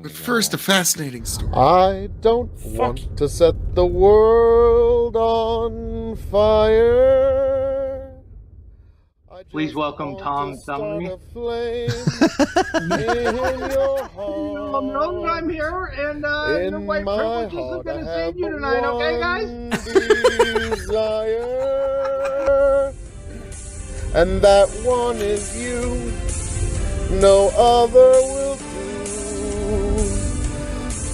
But first, a fascinating story. I don't want to set the world on fire. Please welcome Tom Dummary. I'm here, and your white privilege is looking to save you tonight, okay, guys? Desire, and that one is you. No other will do.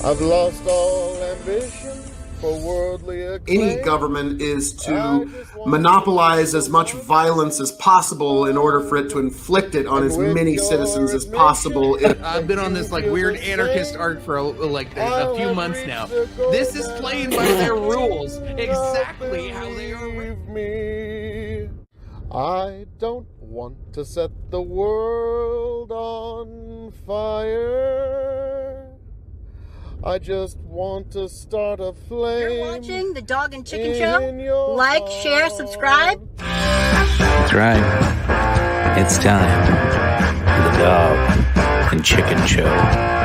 I've lost all ambition for worldly acclaim. Any government is to monopolize as much violence as possible in order for it to inflict it on as many citizens as possible. I've been on this like weird anarchist arc for a few months now. This is playing by their rules, exactly how they are written. I don't want to set the world on fire. I just want to start a flame. You're watching the Dog and Chicken Show. Like, share, subscribe. That's right. It's time for the Dog and Chicken Show.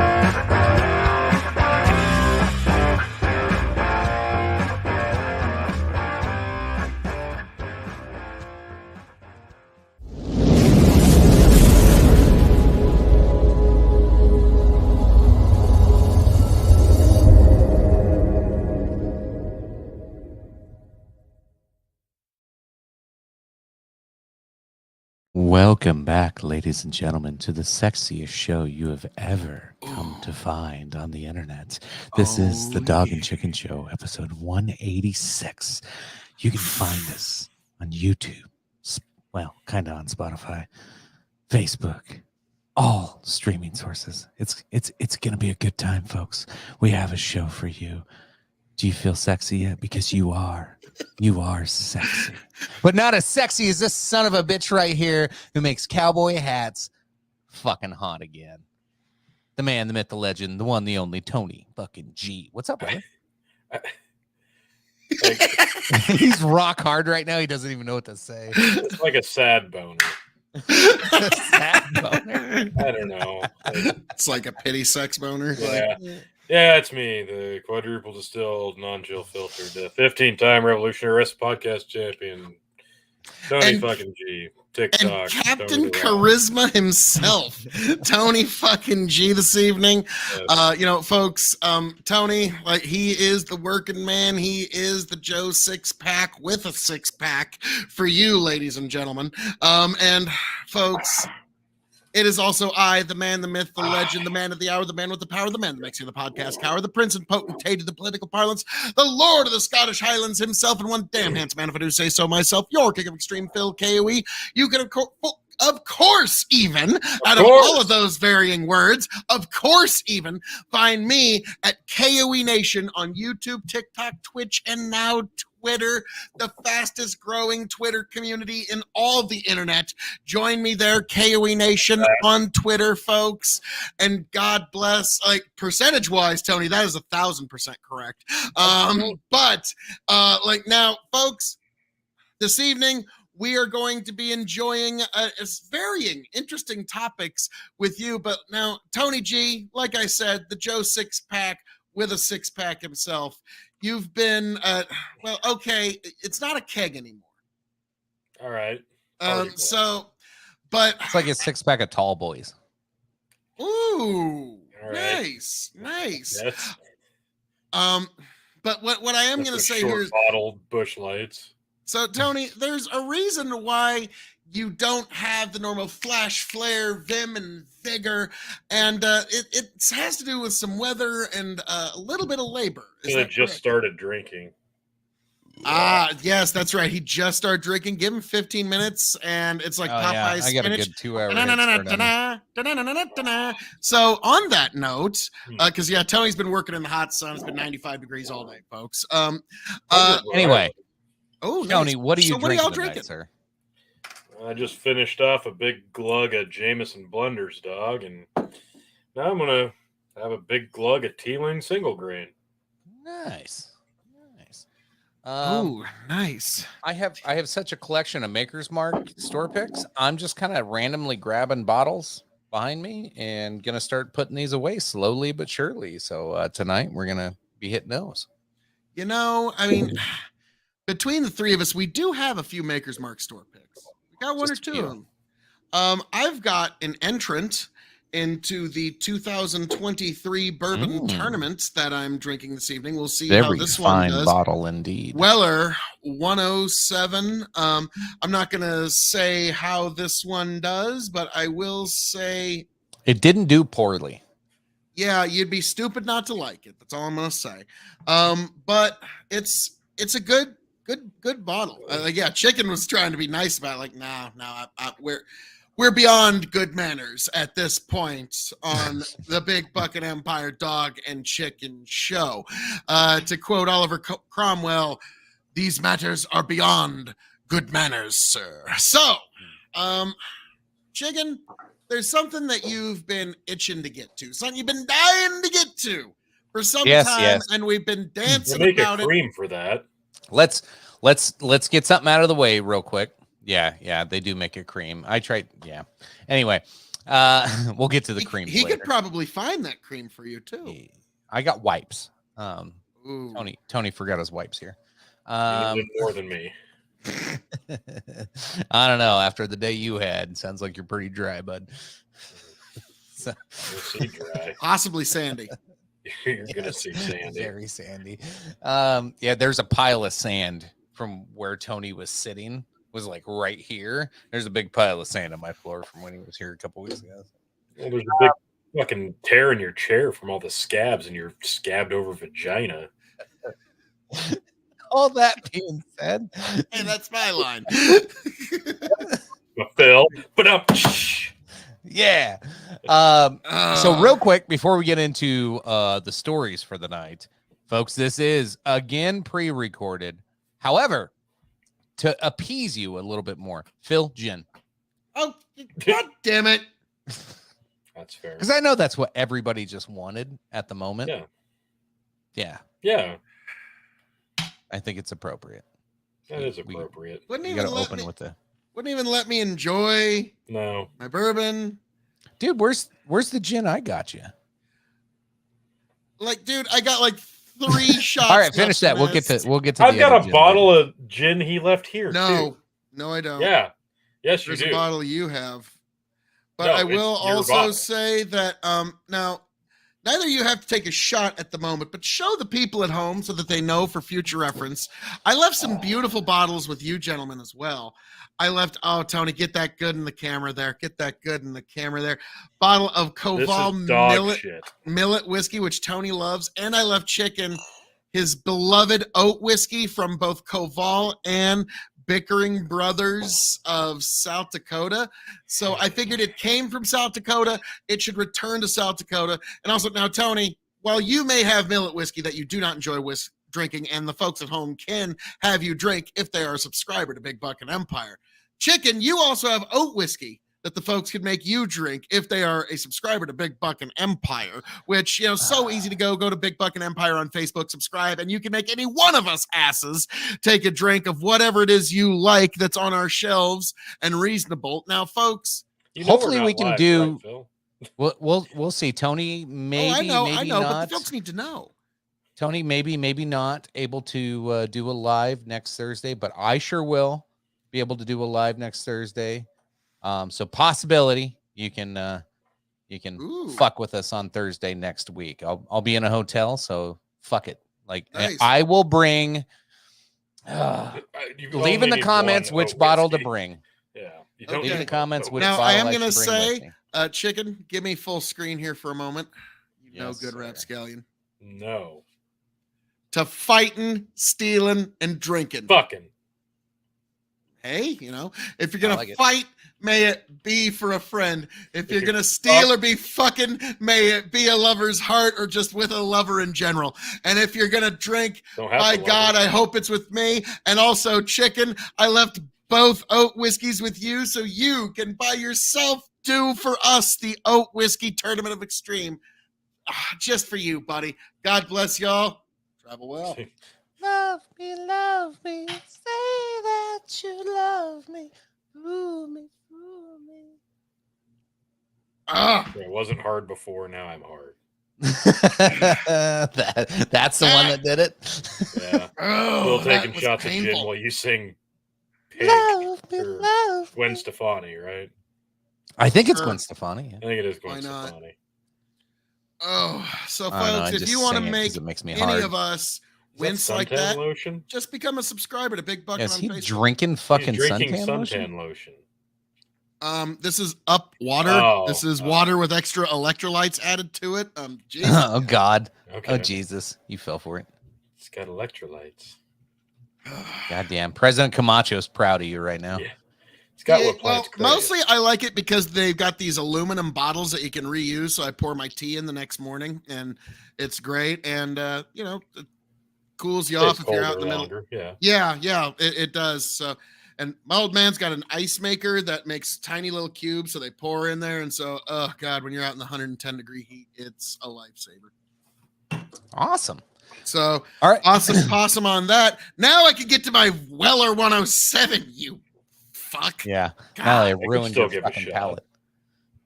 Welcome back, ladies and gentlemen, to the sexiest show you have ever come to find on the internet. This is the Dog and Chicken Show, episode 186. You can find us on YouTube, well, kind of on Spotify, Facebook, all streaming sources. It's going to be a good time, folks. We have a show for you. Do you feel sexy yet? Because you are. You are sexy. But not as sexy as this son of a bitch right here who makes cowboy hats fucking hot again. The man, the myth, the legend, the one, the only, Tony fucking G. What's up, brother? He's rock hard right now. He doesn't even know what to say. It's like a sad boner. Sad boner? I don't know. It's like a pity sex boner. Yeah. Yeah, it's me, the quadruple distilled, non-chill filtered, 15-time Revolutionary Wrestling Podcast champion, Tony fucking G, TikTok. And Captain Charisma himself, Tony fucking G this evening. Folks, Tony, like, he is the working man. He is the Joe six-pack with a six-pack for you, ladies and gentlemen. And folks, it is also I, the man, the myth, the legend, the man of the hour, the man with the power, the man that makes you the podcast cower, the prince and potentate of the political parlance, the lord of the Scottish Highlands himself, and one damn handsome man, if I do say so myself, your king of extreme Phil KOE. You can, of course, even, out of all of those varying words, of course, even, find me at KOE Nation on YouTube, TikTok, Twitch, and now Twitter, the fastest growing Twitter community in all the internet. Join me there, KOE Nation on Twitter, folks. And God bless, like, percentage wise, Tony, that is 1,000% correct. Now, folks, this evening, we are going to be enjoying varying, interesting topics with you. But now, Tony G, like I said, the Joe six-pack with a six-pack himself. You've been, it's not a keg anymore. All right. It's like a six-pack of tall boys. Ooh, all right. Nice. Yes. But what I am going to say here is bottled Busch Lights. So, Tony, there's a reason why you don't have the normal flash, flare, vim, and vigor, and it has to do with some weather and a little bit of labor. Because I just started drinking. Yes, that's right. He just started drinking. Give him 15 minutes, and it's like Popeye's I got spinach. a good 2 hour. So, on that note, because Tony's been working in the hot sun. It's been 95 degrees all day, folks. Anyway. Oh, nice. Tony, what are you drinking y'all tonight, sir? I just finished off a big glug of Jameson Blenders, dog, and now I'm going to have a big glug of Teeling single grain. Nice. Nice. I have such a collection of Maker's Mark store picks. I'm just kind of randomly grabbing bottles behind me and gonna start putting these away slowly but surely. So tonight we're gonna be hitting those. You know, I mean, between the three of us, we do have a few Maker's Mark store picks. We got one Just or two few. of them. I've got an entrant into the 2023 bourbon tournament that I'm drinking this evening. We'll see how Very this fine one does. bottle indeed. Weller 107. I'm not gonna say how this one does, but I will say It didn't do poorly. yeah, you'd be stupid not to like it. That's all I'm gonna say. But it's a good bottle. Yeah, Chicken was trying to be nice about it, like, no, we're beyond good manners at this point on the Big Bucket Empire Dog and Chicken Show. To quote Oliver Cromwell, these matters are beyond good manners, sir. So, Chicken, there's something that you've been itching to get to, something you've been dying to get to for some time, and we've been dancing make about a cream for that. Let's get something out of the way real quick. Yeah, they do make a cream. I tried. Yeah. Anyway, we'll get to the cream. He could probably find that cream for you too. I got wipes. Tony forgot his wipes here. More than me. I don't know. After the day you had, sounds like you're pretty dry, bud. So, you'll see dry. Possibly sandy. You're gonna see sandy. Very sandy. Yeah, there's a pile of sand from where Tony was sitting. Was like right here. There's a big pile of sand on my floor from when he was here a couple weeks ago. Well, there's a big fucking tear in your chair from all the scabs in your scabbed over vagina. All that being said, hey, that's my line. Phil, but yeah. So real quick before we get into the stories for the night, folks, this is again pre-recorded. However, to appease you a little bit more, Phil, gin. Oh, God damn it! That's fair. Because I know that's what everybody just wanted at the moment. Yeah. I think it's appropriate. That is appropriate. Wouldn't you even gotta let open me, with the. Wouldn't even let me enjoy my bourbon. Dude, where's the gin I got you? Like, dude, I got like 3 shots. All right, finish that. We'll get to. I've got a bottle of gin he left here. No, too. No, I don't. Yeah, yes, There's you do. a bottle you have, but No, I will also bottle. say that now. Neither of you have to take a shot at the moment, but show the people at home so that they know for future reference. I left some beautiful bottles with you gentlemen as well. I left, Tony, get that good in the camera there. Get that good in the camera there. Bottle of Koval millet whiskey, which Tony loves. And I left Chicken his beloved oat whiskey from both Koval and Bickering Brothers of South Dakota. So I figured it came from South Dakota. It should return to South Dakota. And also now, Tony, while you may have millet whiskey that you do not enjoy drinking, and the folks at home can have you drink if they are a subscriber to Big Bucket Empire, Chicken, you also have oat whiskey that the folks could make you drink if they are a subscriber to Big Bucket Empire, which, so easy to go to Big Bucket Empire on Facebook, subscribe, and you can make any one of us asses take a drink of whatever it is you like that's on our shelves and reasonable. Now, folks, hopefully we can do. Right, we'll see. Tony, maybe, I know, not. But the folks need to know. Tony, maybe not able to do a live next Thursday, but I sure will be able to do a live next Thursday. So possibility you can fuck with us on Thursday next week. I'll be in a hotel, so fuck it. Like nice. I will bring. Leave in the comments which bottle to bring. Yeah. Leave in the comments which now, bottle I am going to say, Chicken, give me full screen here for a moment. Yes, good rapscallion. No. To fighting, stealing, and drinking. Fucking. Hey, if you're going to fight, may it be for a friend. If you're going to steal or be fucking, may it be a lover's heart or just with a lover in general. And if you're going to drink, by God, I hope it's with me. And also, Chicken, I left both oat whiskeys with you so you can by yourself do for us the oat whiskey tournament of extreme. Just for you, buddy. God bless y'all. Travel well. Love me, say that you love me, fool me. It wasn't hard before. Now I'm hard. That's the one that did it. Yeah. Oh, Still that taking was shots at painful. Jim while you sing Pink or Gwen Stefani, right? I think it's Sure. Gwen Stefani. I think it is Gwen Why not? Stefani. Oh, so I don't know, folks, I if just you want to sing it 'cause make it makes me any hard. of us Is that wince like suntan that, lotion? just become a subscriber to Big Bucket Is on he Facebook. drinking fucking He's drinking suntan lotion? lotion. This is up water. Oh, this is water with extra electrolytes added to it. Jesus. Oh God. Okay. Oh Jesus. You fell for it. It's got electrolytes. Goddamn. President Camacho's proud of you right now. Yeah. It's got Yeah, what plants crave. mostly I like it because they've got these aluminum bottles that you can reuse. So I pour my tea in the next morning, and it's great. And you know, it cools you Stays off if you're out in the middle. longer. Yeah. Yeah, it does. So, and my old man's got an ice maker that makes tiny little cubes, so they pour in there. And so, oh God, when you're out in the 110-degree heat, it's a lifesaver. Awesome. So, All right. awesome possum on that. Now I can get to my Weller 107. You fuck. Yeah. God, Now they I could ruined still your give a fucking shot. palate.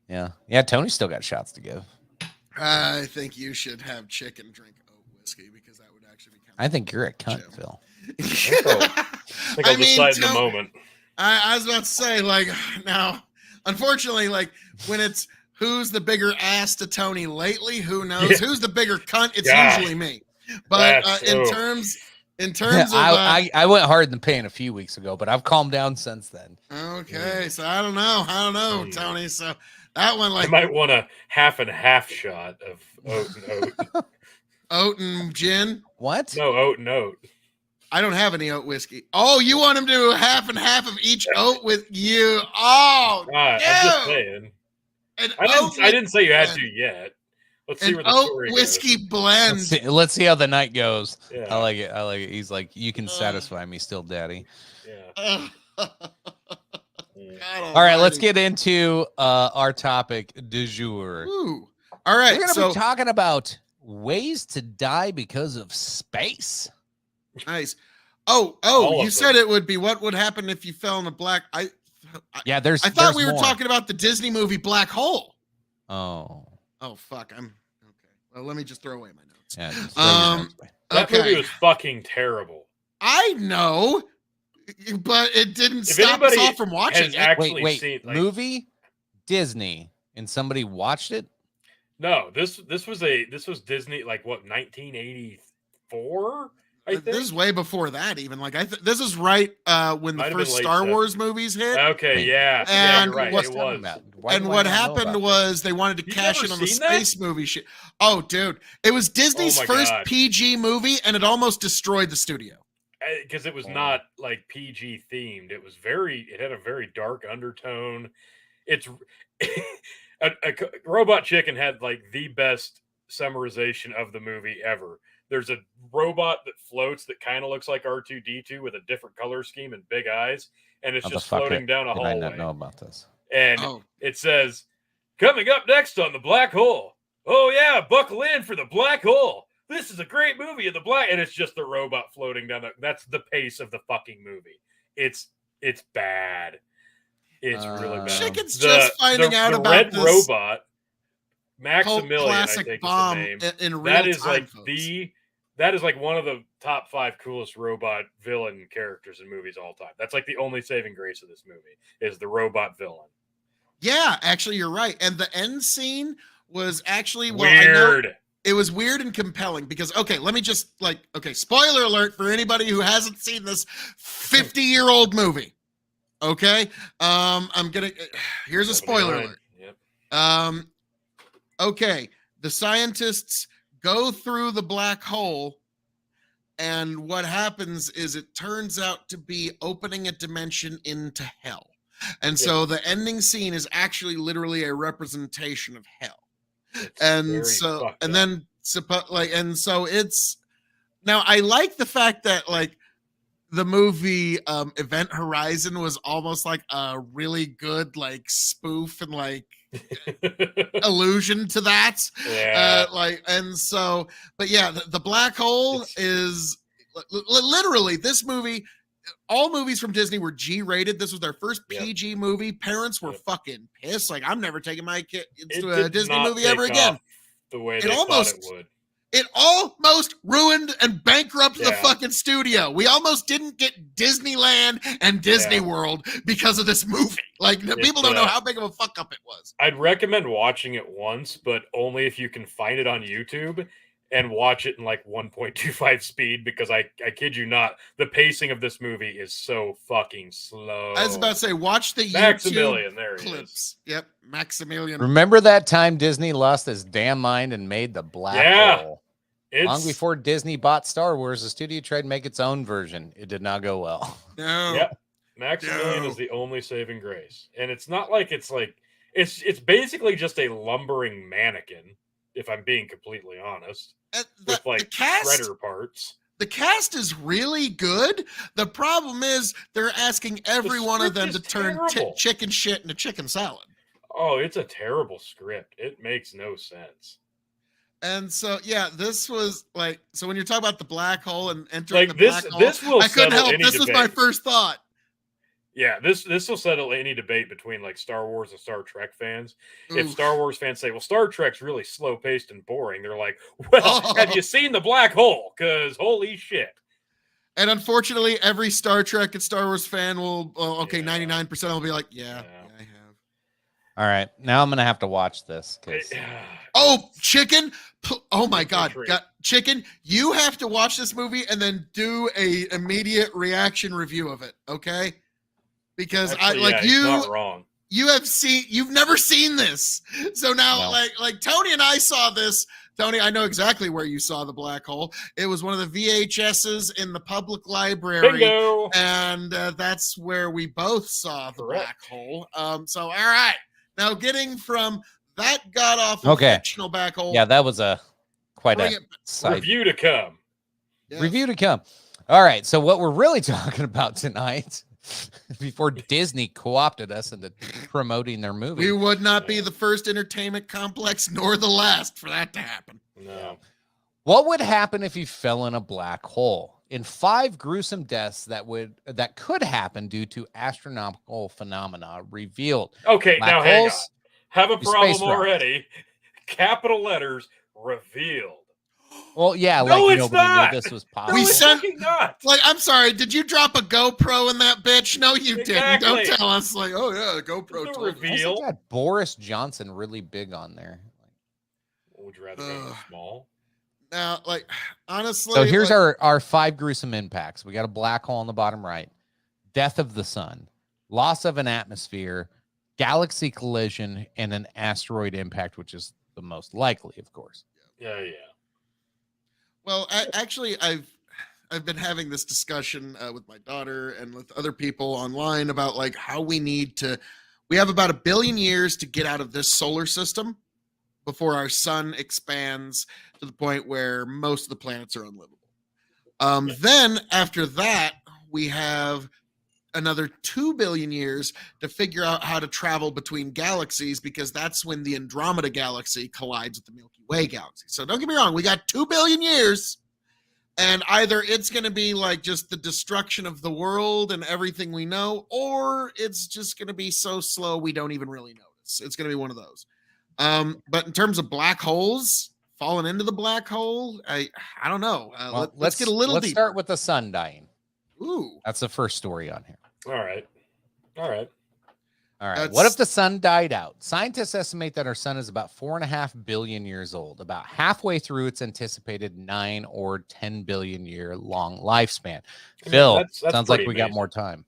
Yeah. Yeah. Tony's still got shots to give. I think you should have chicken drink oat whiskey because that would actually be kind of. I think you're a cunt, Jim. Phil. I think I'll decide in a moment. I was about to say, like, now, unfortunately, like, when it's who's the bigger ass to Tony lately, who knows? Yeah. Who's the bigger cunt? It's God. usually me. But in terms of I went hard in the paint a few weeks ago, but I've calmed down since then. okay, so I don't know, Tony. So that one, I like, might want a half and half shot of oat and oat. oat and gin. What? No, oat and oat. I don't have any oat whiskey. Oh, you want him to do half and half of each oat with you? Oh, I'm just saying. I didn't say you had to yet. Let's see where the oat story whiskey goes. blend. Let's see how the night goes. Yeah. I like it. He's like, you can satisfy me still, daddy. Yeah. All right, let's get into our topic du jour. Ooh. All right, We're going to be talking about ways to die because of space. Nice. All You of said them. it would be what would happen if you fell in a black. I thought we were talking about the Disney movie Black Hole. Oh. Oh fuck! I'm okay. Well, let me just throw away my notes. Yeah, just throw your notes away. That movie was fucking terrible. I know, but it didn't If stop us anybody all from watching has it. actually Wait. seen Movie, Disney, and somebody watched it? No, this was Disney, like what, 1984? I think This is way before that, even. Like this is right when the Might have first been late Star 70s. Wars movies hit. Okay, Wait. yeah, And you're right. what's It was. And what happened was they wanted to You've cash never in on the seen that? space movie shit. Oh, dude, it was Disney's Oh my first God. PG movie, and it almost destroyed the studio. Because it was not like PG themed. It had a very dark undertone. It's a Robot Chicken had like the best summarization of the movie ever. There's a robot that floats that kind of looks like R2D2 with a different color scheme and big eyes, and it's just floating down a Did I not hallway. know about this? And it says, "Coming up next on the Black Hole. Oh yeah, buckle in for the Black Hole. This is a great movie of the black," and it's just the robot floating down. That's the pace of the fucking movie. It's bad. It's really bad. Chicken's just finding out the about red this robot, Maximilian, classic I think bomb is the name. in real That is time, like folks. that is like one of the top 5 coolest robot villain characters in movies all time. That's like the only saving grace of this movie is the robot villain. Yeah, actually, you're right. And the end scene was actually Weird. It was weird and compelling because, okay, let me just spoiler alert for anybody who hasn't seen this 50-year-old movie. Okay. Here's a spoiler alert. Yep. Okay. The scientists go through the black hole, and what happens is it turns out to be opening a dimension into hell. And so the ending scene is actually literally a representation of hell. It's now I like the fact that like the movie Event Horizon was almost like a really good like spoof and like allusion to that. Yeah. But yeah, the black hole is literally this movie all movies from Disney were G-rated. This was their first Yep. PG movie. Parents were Yep. fucking pissed. Like, I'm never taking my kids It to a did Disney not movie take ever again. off the way It they thought almost- it would. It almost ruined and bankrupted the Yeah. fucking studio. We almost didn't get Disneyland and Disney Yeah. World because of this movie. Like, people don't know how big of a fuck up it was. I'd recommend watching it once, but only if you can find it on YouTube and watch it in like 1.25 speed, because I kid you not, the pacing of this movie is so fucking slow. I was about to say, watch the Maximilian, YouTube there he clips. Yep, Maximilian. Remember that time Disney lost his damn mind and made the black hole? Long before Disney bought Star Wars, the studio tried to make its own version. It did not go well. No. Yep. Maximilian is the only saving grace. And it's not like it's basically just a lumbering mannequin, if I'm being completely honest. With like shredder parts. The cast is really good. The problem is they're asking every one of them to turn chicken shit into chicken salad. Oh, it's a terrible script. It makes no sense. And so, yeah, this was like, so when you're talking about the black hole and entering like the this, black hole, this will I couldn't help. Any This debate. was my first thought. Yeah, this will settle any debate between like Star Wars and Star Trek fans. Oof. If Star Wars fans say, well, Star Trek's really slow paced and boring, they're like, well, have you seen the black hole? Because holy shit. And unfortunately, every Star Trek and Star Wars fan will, 99% will be like, yeah, I have. All right, now I'm gonna have to watch this. Oh, chicken! Oh my God, chicken! You have to watch this movie and then do a immediate reaction review of it, okay? Because he's not wrong. You've never seen this, so now like Tony and I saw this. Tony, I know exactly where you saw the black hole. It was one of the VHSs in the public library. Bingo! And that's where we both saw the black hole. So, all right. Now, getting from that god-awful fictional black hole. Yeah, that was quite a review to come. Yes. Review to come. All right, so what we're really talking about tonight, before Disney co-opted us into promoting their movie. We would not be the first entertainment complex nor the last for that to happen. No. What would happen if you fell in a black hole? In 5 gruesome deaths that could happen due to astronomical phenomena revealed. Okay, black now hang on. holes, Have a problem already. Capital letters, revealed. Well, yeah, no, like it's nobody not. knew this was possible. We sent, not. Like, I'm sorry, did you drop a GoPro in that bitch? No, you didn't. Don't tell us. Like, oh yeah, the GoPro no told reveal. us. Got Boris Johnson really big on there. Would you rather go small? Now, like, honestly. So here's our 5 gruesome impacts. We got a black hole on the bottom right, death of the sun, loss of an atmosphere, galaxy collision, and an asteroid impact, which is the most likely, of course. Yeah. Well, actually, I've been having this discussion with my daughter and with other people online about like how we have about 1 billion years to get out of this solar system before our sun expands to the point where most of the planets are unlivable. Then after that, we have another 2 billion years to figure out how to travel between galaxies, because that's when the Andromeda galaxy collides with the Milky Way galaxy. So don't get me wrong, we got 2 billion years, and either it's going to be like just the destruction of the world and everything we know, or it's just going to be so slow we don't even really notice. It's going to be one of those. But in terms of black holes, falling into the black hole, I don't know. Let's get a little deeper. Let's start with the sun dying. Ooh. That's the first story on here. All right. What if the sun died out? Scientists estimate that our sun is about 4.5 billion years old, about halfway through its anticipated 9 or 10 billion year long lifespan. Phil, that's sounds like we amazing. got more time.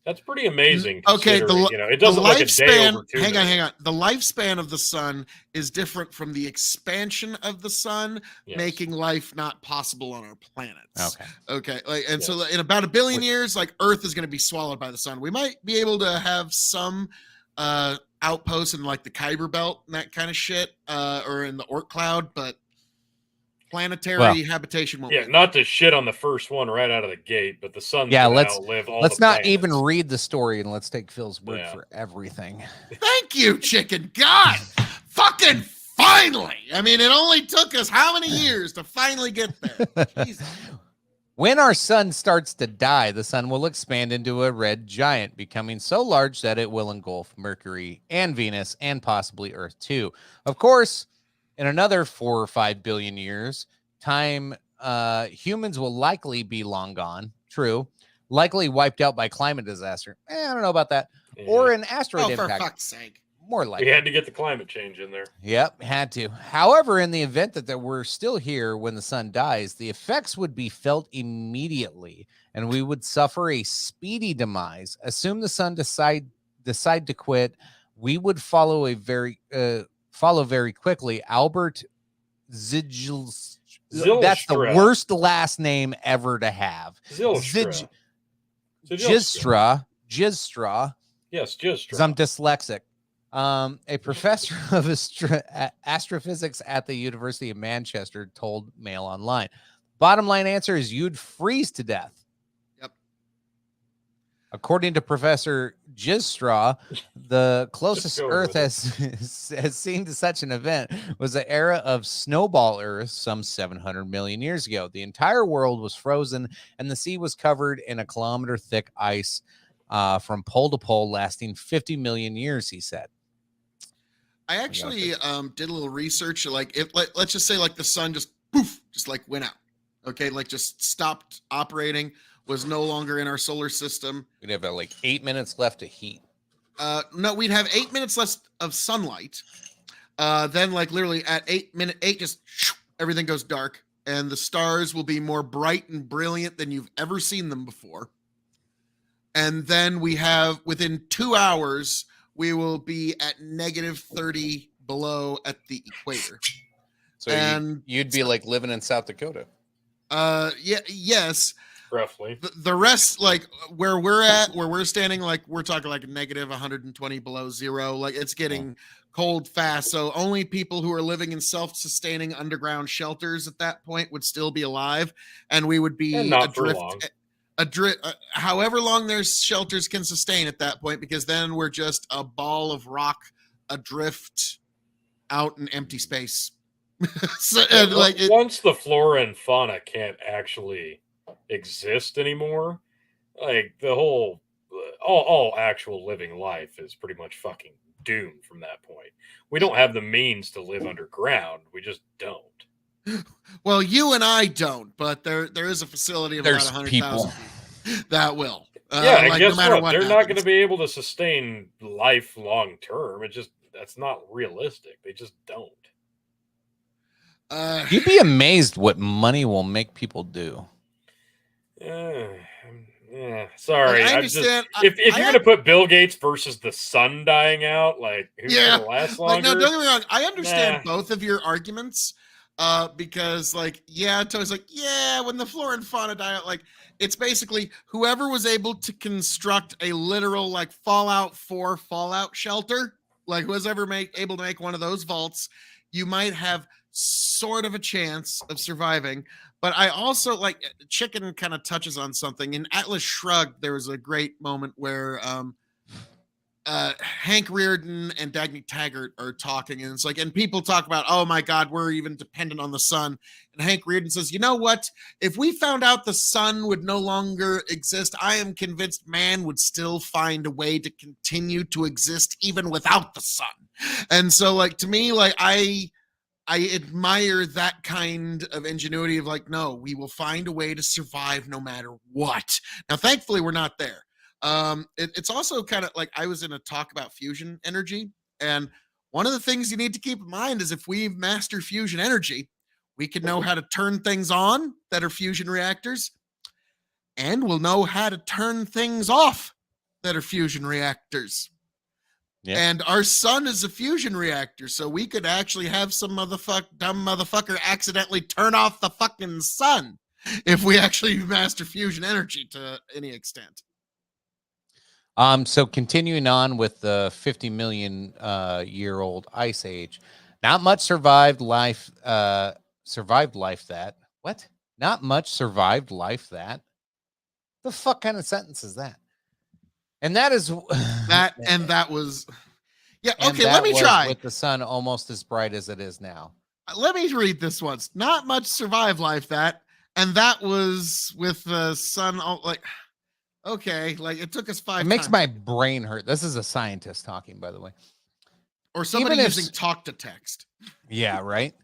That's pretty amazing. Okay, it doesn't look a day over 2 hang on. The lifespan of the sun is different from the expansion of the sun, making life not possible on our planets. Okay. So in about 1 billion years, like Earth is going to be swallowed by the sun. We might be able to have some outposts in like the Kuiper Belt and that kind of shit, or in the Oort cloud, but planetary habitation won't. Yeah, not to shit on the first one right out of the gate, but the sun's let's outlive all let's the not planets. even read the story, and let's take Phil's word for everything. Thank you, chicken. God, fucking finally. I mean, it only took us how many years to finally get there? Jesus. When our sun starts to die, the sun will expand into a red giant, becoming so large that it will engulf Mercury and Venus and possibly Earth too. Of course, in another 4 or 5 billion years, time humans will likely be long gone. True. Likely wiped out by climate disaster. I don't know about that. Yeah. Or an asteroid Oh, for impact. fuck's sake. More likely. We had to get the climate change in there. Yep, had to. However, in the event that we're still here when the sun dies, the effects would be felt immediately, and we would suffer a speedy demise. Assume the sun decide to quit, we would follow very quickly. Albert Zilstra. That's the worst last name ever to have. Zilstra. Gistra. Yes, Gistra. 'Cause I'm dyslexic. A professor of astrophysics at the University of Manchester told Mail Online. Bottom line answer is you'd freeze to death. Yep. According to Professor Gistra, the closest Earth has seen to such an event was the era of snowball Earth some 700 million years ago. The entire world was frozen and the sea was covered in a kilometer-thick ice from pole to pole, lasting 50 million years, he said. I actually did a little research. Like, if let's just say like the sun just poof, just like went out. Okay, like just stopped operating, was no longer in our solar system. We'd have like 8 minutes left of heat. No, we'd have 8 minutes less of sunlight. Then, like literally at minute 8, just everything goes dark, and the stars will be more bright and brilliant than you've ever seen them before. And then we have within 2 hours. We will be at -30 below at the equator. So you'd be like living in South Dakota. Yes. Roughly. The rest, like where we're standing, like we're talking like -120 below zero. Like it's getting cold fast. So only people who are living in self-sustaining underground shelters at that point would still be alive, and we would be adrift. However long their shelters can sustain at that point, because then we're just a ball of rock adrift out in empty space. So, once the flora and fauna can't actually exist anymore, like the whole all actual living life is pretty much fucking doomed from that point. We don't have the means to live underground. We just don't. Well, you and I don't, but there is a facility of about 100,000 people that will. Yeah, like, guess no matter what? They're not going to be able to sustain life long term. That's not realistic. They just don't. You'd be amazed what money will make people do. Yeah, sorry. I understand. If you're going to put Bill Gates versus the sun dying out, like who's going to last longer? Like, no, don't get me wrong. I understand both of your arguments. Because like, Tony's like, when the flora and fauna die out, like it's basically whoever was able to construct a literal like Fallout 4 Fallout shelter, like who was ever able to make one of those vaults, you might have sort of a chance of surviving. But I also like Chicken kind of touches on something. In Atlas Shrugged, there was a great moment where Hank Reardon and Dagny Taggart are talking, and it's like, and people talk about, oh my God, we're even dependent on the sun. And Hank Reardon says, you know what? If we found out the sun would no longer exist, I am convinced man would still find a way to continue to exist even without the sun. And so, like, to me, like, I admire that kind of ingenuity of like, no, we will find a way to survive no matter what. Now, thankfully, we're not there. It's also kind of like I was in a talk about fusion energy, and one of the things you need to keep in mind is if we master fusion energy, we can know how to turn things on that are fusion reactors, and we'll know how to turn things off that are fusion reactors. Yep. And our sun is a fusion reactor, so we could actually have some dumb motherfucker accidentally turn off the fucking sun if we actually master fusion energy to any extent. So continuing on with the 50 million year old ice age, not much survived life that. What? Not much survived life that. The fuck kind of sentence is that? And that is that, and that was, okay, let me try. With the sun almost as bright as it is now. Let me read this once. Not much survived life that, And that was with the sun. Like, okay, like it took us 5 It makes times. my brain hurt. This is a scientist talking, by the way. Or somebody Even if using talk to text. Yeah, right.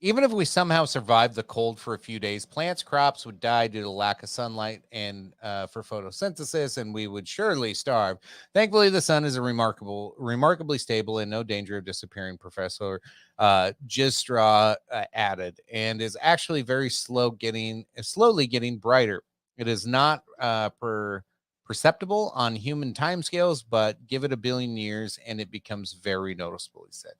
Even if we somehow survived the cold for a few days, plants, crops would die due to lack of sunlight and for photosynthesis, and we would surely starve. Thankfully, the sun is remarkably stable and no danger of disappearing. Professor Gistraw added, and is actually very slowly getting brighter. It is not perceptible on human timescales, but give it a billion years and it becomes very noticeable. He said.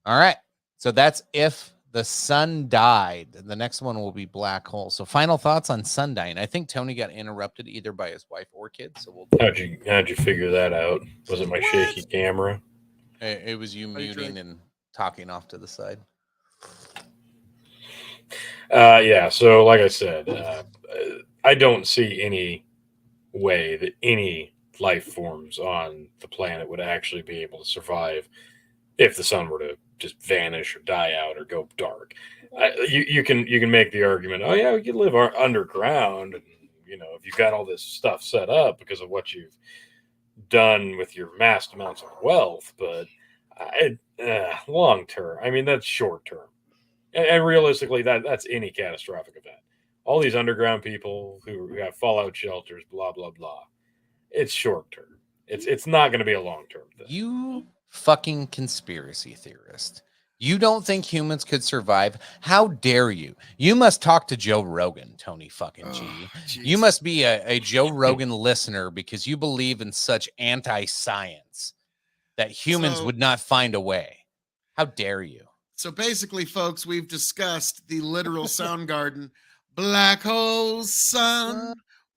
All right. So that's if the sun died. The next one will be black hole. So final thoughts on sun dying. I think Tony got interrupted either by his wife or kids. So we'll. How'd you figure that out? Was it my shaky camera? It was you muting and talking off to the side. Yeah. So like I said, I don't see any way that any life forms on the planet would actually be able to survive if the sun were to just vanish or die out or go dark. You can make the argument, oh yeah, we could live underground, and if you've got all this stuff set up because of what you've done with your vast amounts of wealth, but long term, I mean that's short term, and realistically, that's any catastrophic event. All these underground people who have fallout shelters, blah blah blah. It's short term. It's not going to be a long term thing. You fucking conspiracy theorist. You don't think humans could survive? How dare you? You must talk to Joe Rogan, Tony fucking G. You must be a Joe Rogan listener because you believe in such anti-science that humans would not find a way. How dare you? So basically, folks, we've discussed the literal Soundgarden. Black hole sun,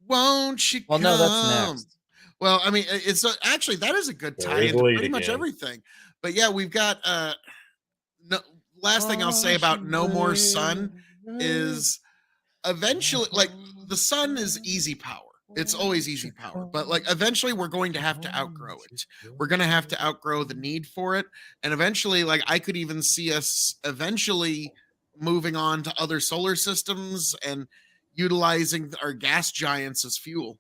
won't you come? Well, no, that's next. Well, I mean, it's actually that is a good tie into pretty much everything. But yeah, we've got last thing I'll say about No More Sun is eventually, like, the sun is easy power. It's always easy power, but like eventually we're going to have to outgrow it. We're going to have to outgrow the need for it. And eventually, like, I could even see us eventually moving on to other solar systems and utilizing our gas giants as fuel.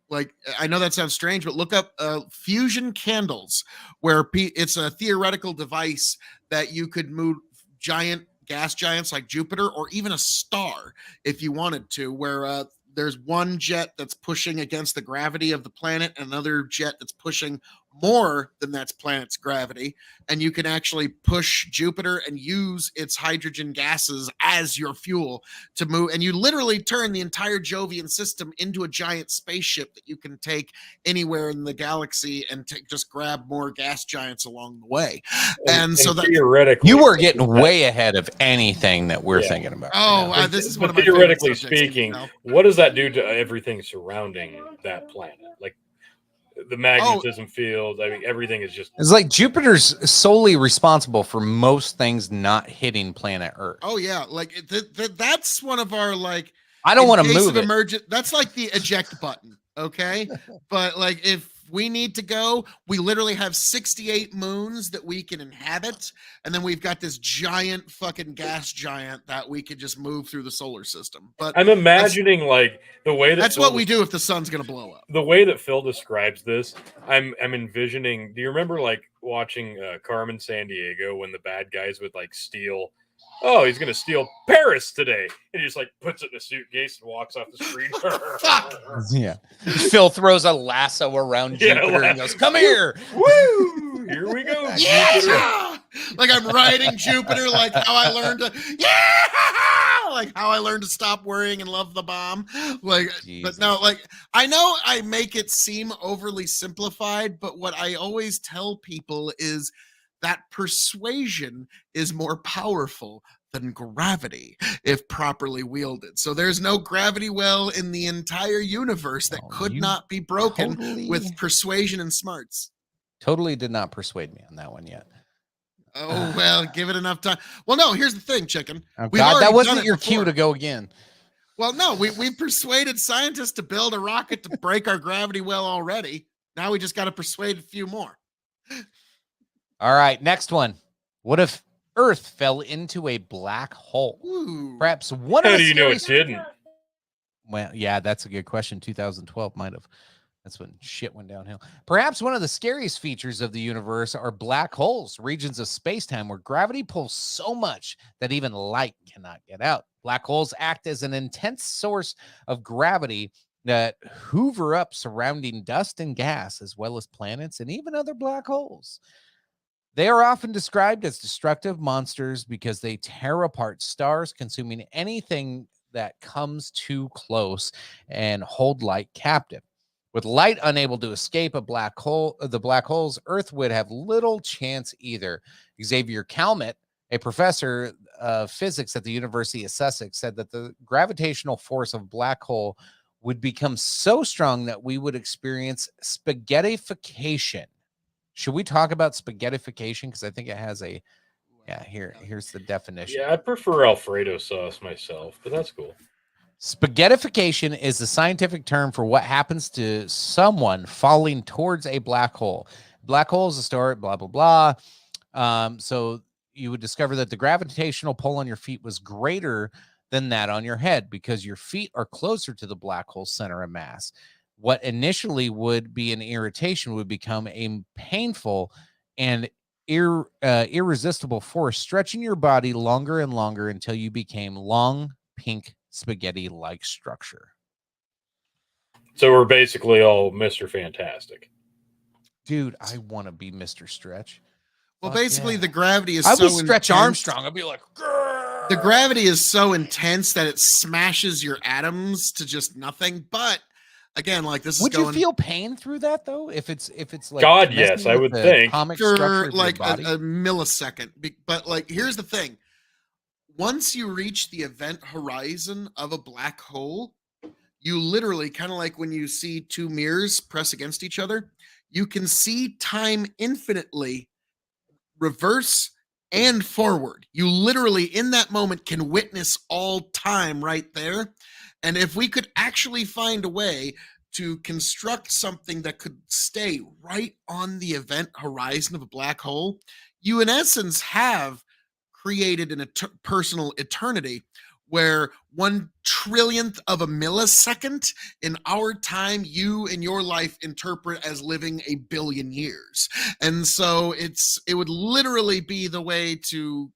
Like, I know that sounds strange, but look up fusion candles, where it's a theoretical device that you could move giant gas giants like Jupiter or even a star if you wanted to, where there's one jet that's pushing against the gravity of the planet and another jet that's pushing more than that planet's gravity, and you can actually push Jupiter and use its hydrogen gases as your fuel to move, and you literally turn the entire Jovian system into a giant spaceship that you can take anywhere in the galaxy and just grab more gas giants along the way. And so that theoretically, you were getting way ahead of anything that we're thinking about. Oh, this is one of my theoretically speaking, what does that do to everything surrounding that planet? Like the magnetism field. I mean, everything is just. It's like Jupiter's solely responsible for most things not hitting planet Earth. Oh yeah, like that's one of our like. I don't want to move it. Emergent. That's like the eject button. Okay, but like if we need to go, we literally have 68 moons that we can inhabit, and then we've got this giant fucking gas giant that we could just move through the solar system. But I'm imagining like the way that's what we do if the sun's gonna blow up. The way that Phil describes this, I'm envisioning. Do you remember like watching Carmen Sandiego when the bad guys would like steal? Oh, he's gonna steal Paris today, and he just like puts it in a suitcase and walks off the street. Yeah, Phil throws a lasso around Jupiter and goes, "Come here, woo! Here we go, yeah! Like I'm riding Jupiter, like how I learned to, like how I learned to stop worrying and love the bomb. Like, Jesus. But no, like I know I make it seem overly simplified, but what I always tell people is that persuasion is more powerful than gravity if properly wielded. So there's no gravity well in the entire universe that could not be broken with persuasion and smarts. Totally did not persuade me on that one yet. Oh, well, give it enough time. Well, no, here's the thing, chicken. Oh, God, that wasn't your cue to go again. Well, no, we've persuaded scientists to build a rocket to break our gravity well already. Now we just got to persuade a few more. All right, next one. What if Earth fell into a black hole. Ooh. Perhaps one How of do the you know it scariest. didn't? Well, yeah, that's a good question. 2012 might have. That's when shit went downhill. Perhaps one of the scariest features of the universe are black holes, regions of space-time where gravity pulls so much that even light cannot get out. Black holes act as an intense source of gravity that hoover up surrounding dust and gas, as well as planets and even other black holes. They are often described as destructive monsters because they tear apart stars, consuming anything that comes too close and hold light captive. With light unable to escape a black hole, the black holes, Earth would have little chance either. Xavier Calmet, a professor of physics at the University of Sussex, said that the gravitational force of a black hole would become so strong that we would experience spaghettification. Should we talk about spaghettification? Because I think it has a here's the definition. Yeah, I prefer Alfredo sauce myself, but that's cool. Spaghettification is the scientific term for what happens to someone falling towards a black hole. Black hole is a story, blah, blah, blah. So you would discover that the gravitational pull on your feet was greater than that on your head because your feet are closer to the black hole center of mass. What initially would be an irritation would become a painful and irresistible force, stretching your body longer and longer until you became long, pink, spaghetti-like structure. So we're basically all Mr. Fantastic. Dude, I want to be Mr. Stretch. Well, Fuck basically, yeah. the gravity is I so would Stretch intense. Armstrong. I'd be like, grrr. The gravity is so intense that it smashes your atoms to just nothing. But again, like this would is going. You feel pain through that though? If it's like God, yes, I would think atomic structure for like of your body? a millisecond. But like, here's the thing: once you reach the event horizon of a black hole, you literally kind of like when you see two mirrors press against each other, you can see time infinitely reverse and forward. You literally in that moment can witness all time right there. And if we could actually find a way to construct something that could stay right on the event horizon of a black hole, you in essence have created an personal eternity where 1/1,000,000th of a millisecond in our time you and your life interpret as living a billion years. And so it would literally be the way to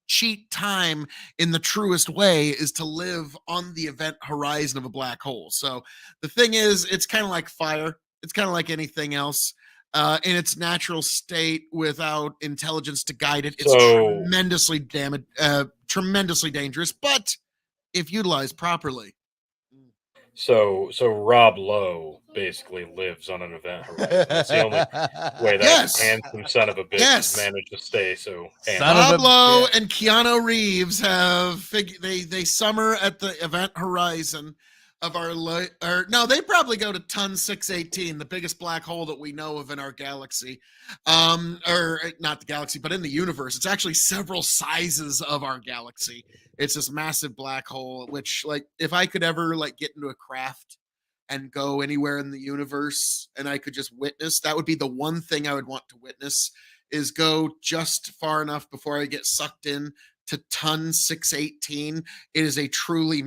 cheat time in the truest way is to live on the event horizon of a black hole. So the thing is, it's kind of like fire. It's kind of like anything else. In its natural state without intelligence to guide it, it's tremendously dangerous, but if utilized properly. So Rob Lowe basically lives on an event horizon. That's the only way that handsome son of a bitch has managed to stay so handsome. Rob Lowe and Keanu Reeves have they summer at the event horizon of they probably go to ton 618, the biggest black hole that we know of in our galaxy. Or not the galaxy, but in the universe. It's actually several sizes of our galaxy. It's this massive black hole, which, like, if I could ever like get into a craft and go anywhere in the universe and I could just witness, that would be the one thing I would want to witness, is go just far enough before I get sucked in to ton 618. It is a truly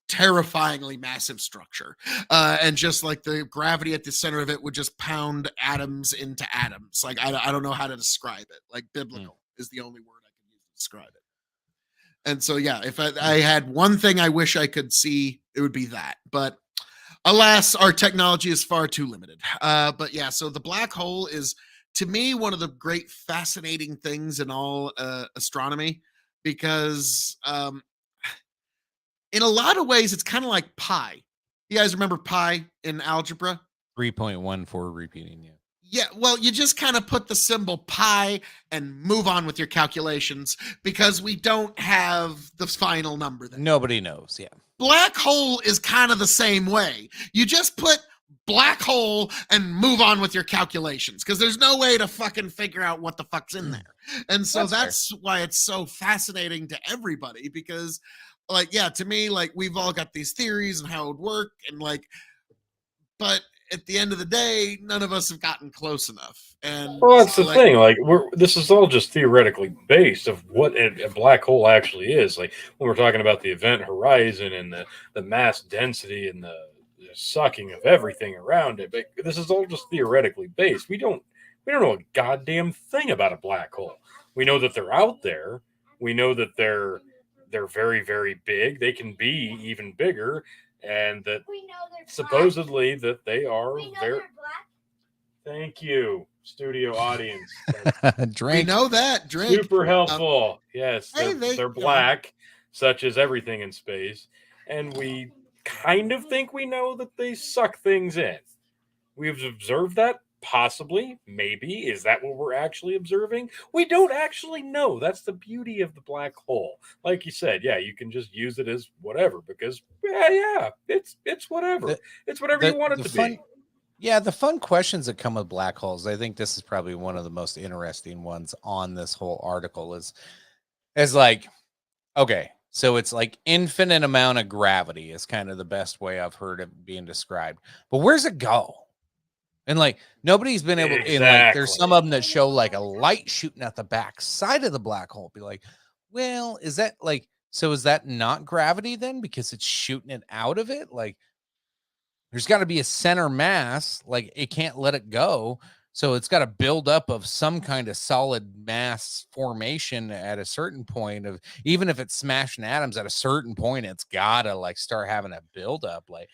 terrifyingly massive structure. And just like the gravity at the center of it would just pound atoms into atoms. Like, I don't know how to describe it. Like, biblical is the only word I can use to describe it. And so, yeah, if I had one thing I wish I could see, it would be that. But alas, our technology is far too limited. But yeah, so the black hole is, to me, one of the great fascinating things in all astronomy, because in a lot of ways, it's kind of like pi. You guys remember pi in algebra? 3.1 for repeating, yeah. Yeah, well, you just kind of put the symbol pi and move on with your calculations because we don't have the final number there. Nobody knows, yeah. Black hole is kind of the same way. You just put black hole and move on with your calculations because there's no way to fucking figure out what the fuck's in there. And so that's why it's so fascinating to everybody, because, like, yeah, to me, like, we've all got these theories and how it would work, and like, but at the end of the day, none of us have gotten close enough. And well, that's the thing. Like, this is all just theoretically based of what a black hole actually is. Like when we're talking about the event horizon and the mass density and the sucking of everything around it. But this is all just theoretically based. We don't know a goddamn thing about a black hole. We know that they're out there. We know that they're very, very big. They can be even bigger, and that supposedly that they are very. Thank you, studio audience. We know that. Drink. Super helpful. Yes, hey, they're black, such as everything in space, and we kind of think we know that they suck things in. We've observed that. Possibly, maybe. Is that what we're actually observing? We don't actually know. That's the beauty of the black hole. Like you said, yeah, you can just use it as whatever because it's whatever. It's whatever you want it to be. Yeah, the fun questions that come with black holes. I think this is probably one of the most interesting ones on this whole article is like, okay, so it's like infinite amount of gravity is kind of the best way I've heard it being described. But where's it go? And like nobody's been able in like there's some of them that show like a light shooting at the back side of the black hole. Be like, well, is that like so is that not gravity then? Because it's shooting it out of it? Like there's got to be a center mass, like it can't let it go. So it's got to build up of some kind of solid mass formation at a certain point of even if it's smashing atoms at a certain point, it's gotta like start having a build up. Like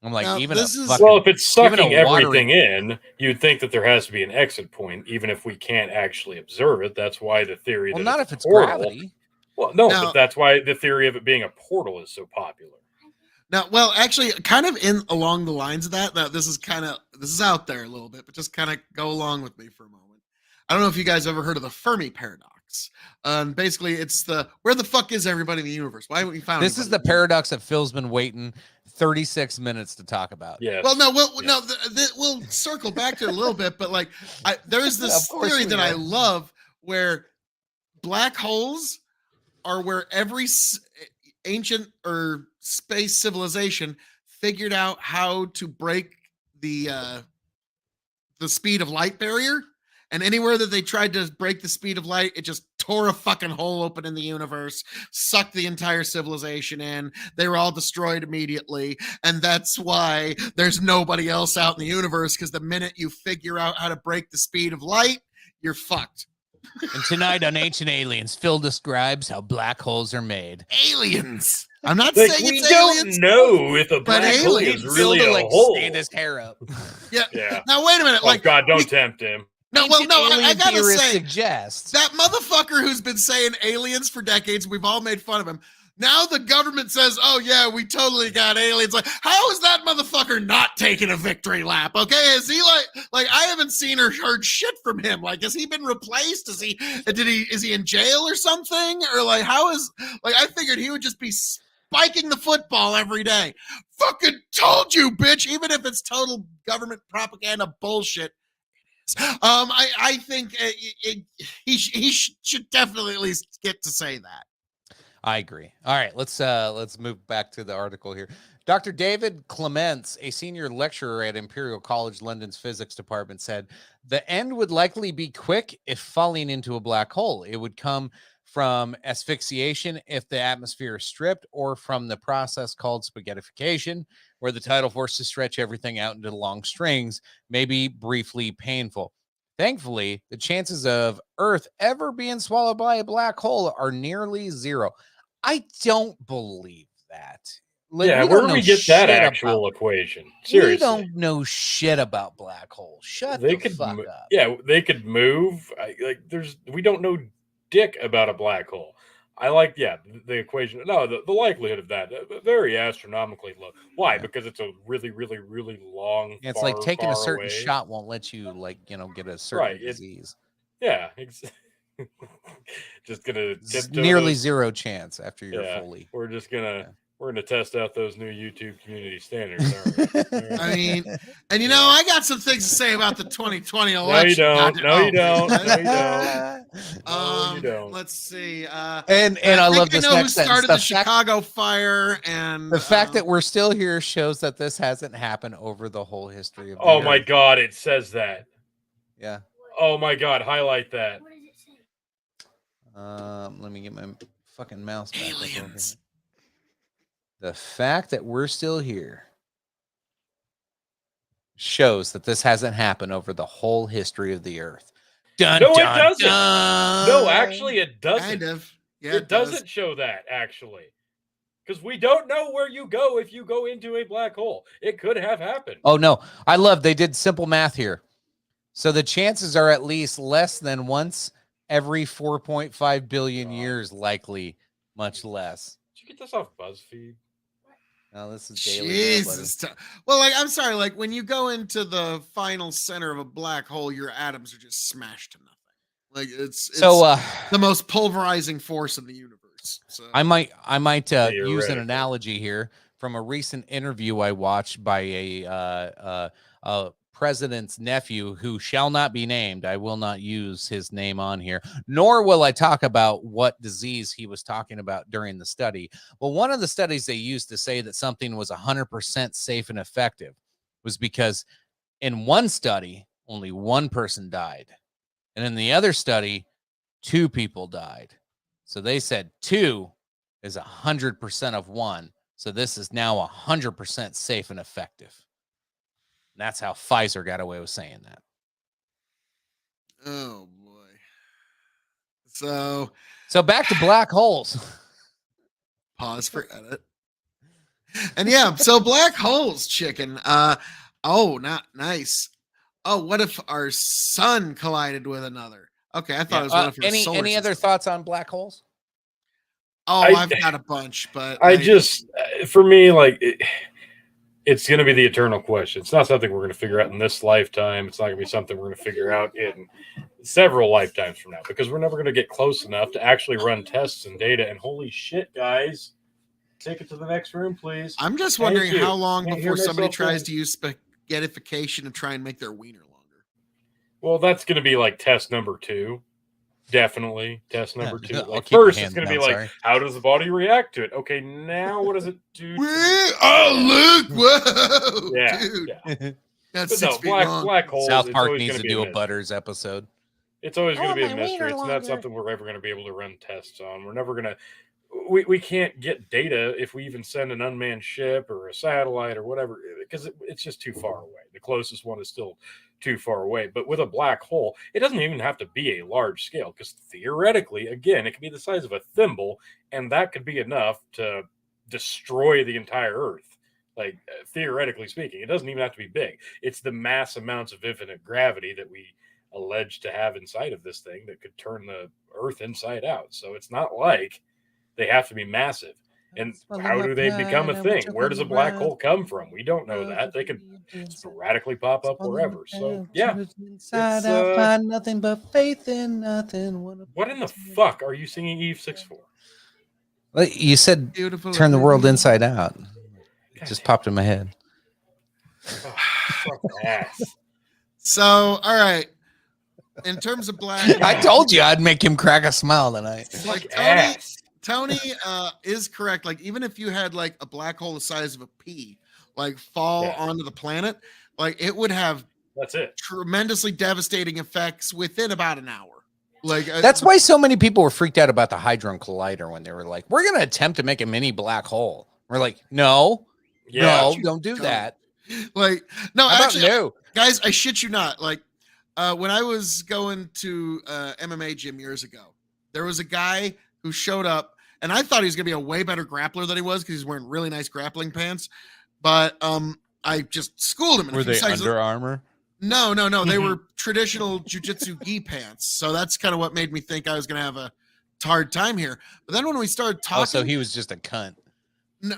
I'm like, now, even well, if it's sucking everything in, you'd think that there has to be an exit point, even if we can't actually observe it. That's why the theory that not if it's gravity. Well, no, but that's why the theory of it being a portal is so popular. Now, well, actually, kind of in along the lines of that. Now, this is out there a little bit, but just kind of go along with me for a moment. I don't know if you guys ever heard of the Fermi paradox. Basically, it's where the fuck is everybody in the universe? Why haven't we found? This is the paradox that Phil's been waiting 36 minutes to talk about. Yeah. Well, no, we'll circle back to it a little bit, but like, there's this theory that I love where black holes are where every ancient or space civilization figured out how to break the speed of light barrier, and anywhere that they tried to break the speed of light, it just tore a fucking hole open in the universe, sucked the entire civilization in. They were all destroyed immediately, and that's why there's nobody else out in the universe, because the minute you figure out how to break the speed of light, you're fucked. And tonight on Ancient Aliens, Phil describes how black holes are made. Aliens. I'm not saying it's aliens. We don't know if a black hole is really a hole. Stand his hair up. Yeah. Now wait a minute. Oh God, don't tempt him. No, well, no, I gotta say, suggests that motherfucker who's been saying aliens for decades, we've all made fun of him. Now the government says, oh yeah, we totally got aliens. Like, how is that motherfucker not taking a victory lap? Okay, is he like I haven't seen or heard shit from him. Like, has he been replaced? Is he in jail or something? Or like, I figured he would just be spiking the football every day. Fucking told you, bitch. Even if it's total government propaganda bullshit. I think he should definitely at least get to say that. I agree. All right, let's move back to the article here. Dr. David Clements, a senior lecturer at Imperial College London's physics department, said the end would likely be quick if falling into a black hole. It would come from asphyxiation if the atmosphere is stripped, or from the process called spaghettification, where the tidal forces stretch everything out into long strings, maybe briefly painful. Thankfully, the chances of Earth ever being swallowed by a black hole are nearly zero. I don't believe that. Like, yeah, where do we get that actual equation? Seriously. We don't know shit about black holes. Shut the fuck up. Yeah, they could move. We don't know dick about a black hole. I like, the equation. No, the likelihood of that, very astronomically low. Why? Because it's a really, really, really long. It's like taking a certain shot won't let you, get a certain disease. Just gonna nearly zero chance after you're fully. We're just gonna We're going to test out those new YouTube community standards, aren't we? I mean, and I got some things to say about the 2020 election. No, you don't. God, No, you oh, don't. man. No, you don't. No, you don't. Let's see. And I love this know next who started sentence. the Chicago fire, and The fact that we're still here shows that this hasn't happened over the whole history of the Oh earth. my God, it says that. Yeah. Oh my God, highlight that. Let me get my fucking mouse back up over here. aliens. The fact that we're still here shows that this hasn't happened over the whole history of the earth. Dun, No, dun, it doesn't. dun. No, actually, it doesn't. Kind of. Yeah, It doesn't show that, actually. Because we don't know where you go if you go into a black hole. It could have happened. Oh, no. I love they did simple math here. So the chances are at least less than once every 4.5 billion years, likely much less. Did you get this off BuzzFeed? No, this is daily. Jesus. Well, like, I'm sorry. Like, when you go into the final center of a black hole, your atoms are just smashed to nothing. Like, it's the most pulverizing force in the universe. So I might use an analogy here from a recent interview I watched by a president's nephew who shall not be named. I will not use his name on here, nor will I talk about what disease he was talking about during the study. Well, one of the studies they used to say that something was 100% safe and effective was because in one study, only one person died. And in the other study, 2 people died. So they said 2 is 100% of 1. So this is now 100% safe and effective. And that's how Pfizer got away with saying that. oh boy. So back to black holes. Pause for edit. And yeah, so black holes, chicken. Not nice. Oh, what if our sun collided with another? Okay, I thought it was one of our solar any other system. thoughts on black holes? Oh, I've got a bunch, but for me, like it's going to be the eternal question. It's not something we're going to figure out in this lifetime. It's not going to be something we're going to figure out in several lifetimes from now, because we're never going to get close enough to actually run tests and data. And holy shit, guys, take it to the next room, please. I'm just wondering how long before somebody tries to use spaghettification to try and make their wiener longer. Well, that's going to be like test number 2. Definitely test number 2. Like first, it's going to be like, how does the body react to it? Okay, now what does it do? Oh, look! Whoa! Yeah, dude. yeah. That's but 6 feet long. Black holes. South Park needs to do a Butters episode. It's always going to be a mystery. It's not something we're ever going to be able to run tests on. We're never going to. We can't get data if we even send an unmanned ship or a satellite or whatever, because it's just too far away. The closest one is still too far away. But with a black hole, it doesn't even have to be a large scale, because theoretically, again, it could be the size of a thimble, and that could be enough to destroy the entire Earth. Like, theoretically speaking, it doesn't even have to be big. It's the mass amounts of infinite gravity that we allege to have inside of this thing that could turn the Earth inside out. So it's not like they have to be massive. And how do they become a thing? Where does a black hole come from? We don't know that. They could sporadically pop up wherever. So yeah, inside out, find nothing but faith in nothing. What in the fuck are you singing Eve 6 for? You said Beautiful. Turn the World Inside Out. It just popped in my head. Oh, fuck ass. So, all right. In terms of black, I told you I'd make him crack a smile tonight. like Tony is correct. Like, even if you had like a black hole the size of a pea, like fall onto the planet, like it would have tremendously devastating effects within about an hour. Like that's why so many people were freaked out about the Hadron Collider when they were like, "We're going to attempt to make a mini black hole." We're like, "No, don't do that." Like, no, How actually, about no? Guys, I shit you not. Like, when I was going to MMA gym years ago, there was a guy who showed up, and I thought he was gonna be a way better grappler than he was because he's wearing really nice grappling pants. But I just schooled him. Were they Under Armour? No. They were traditional jujitsu gi pants. So that's kind of what made me think I was gonna have a hard time here. But then when we started talking, oh, so he was just a cunt.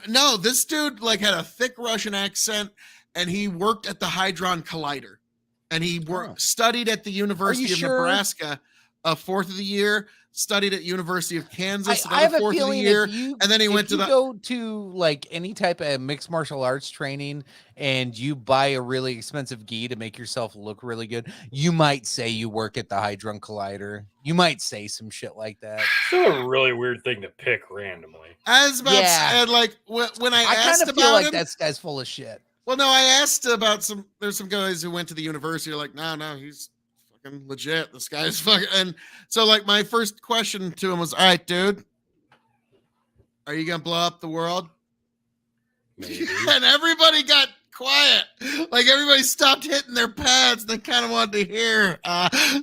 No, this dude like had a thick Russian accent, and he worked at the Hadron Collider, and he studied at the University of Nebraska, 4th of the year. studied at University of Kansas. I have a fourth of the feeling year, if you and then he went to the go to like any type of mixed martial arts training and you buy a really expensive gi to make yourself look really good, you might say you work at the Hadron Collider. You might say some shit like that. Still a really weird thing to pick randomly. As about said, like when I kind asked of about feel like him, that guy's full of shit. well, no, I asked about there's some guys who went to the university are like, no, he's fucking legit. This guy's fucking. And so, like, my first question to him was, all right, dude, are you going to blow up the world? Maybe. And everybody got quiet. Like, everybody stopped hitting their pads. They kind of wanted to hear.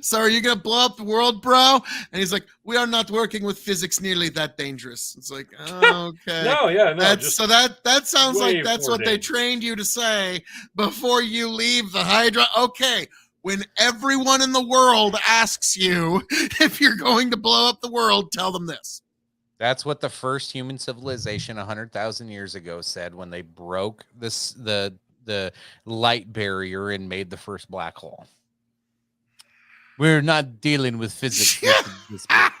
So are you going to blow up the world, bro? And he's like, we are not working with physics nearly that dangerous. It's like, okay. So that sounds like that's what they trained you to say before you leave the Hydra. Okay. When everyone in the world asks you if you're going to blow up the world, tell them this. That's what the first human civilization 100,000 years ago said when they broke the light barrier and made the first black hole. We're not dealing with physics.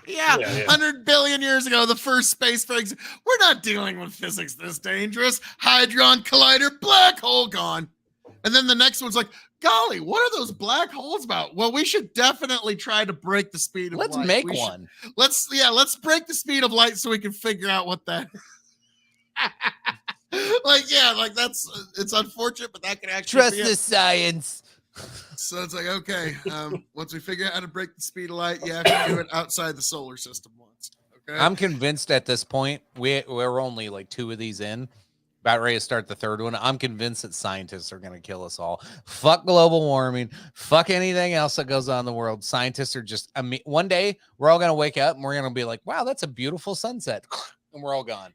Yeah. 100 billion years ago, the first space things. We're not dealing with physics this dangerous. Hadron Collider, black hole gone. And then the next one's like, golly, what are those black holes about? Well, we should definitely try to break the speed of light. Let's make one. Let's break the speed of light so we can figure out what that it's unfortunate, but that can actually trust the science. So it's like, okay, once we figure out how to break the speed of light, you have to do it outside the solar system once. Okay. I'm convinced at this point, we're only like 2 of these in. About ready to start the 3rd one. I'm convinced that scientists are going to kill us all. Fuck global warming. Fuck anything else that goes on in the world. Scientists are just, one day we're all going to wake up and we're going to be like, wow, that's a beautiful sunset. And we're all gone.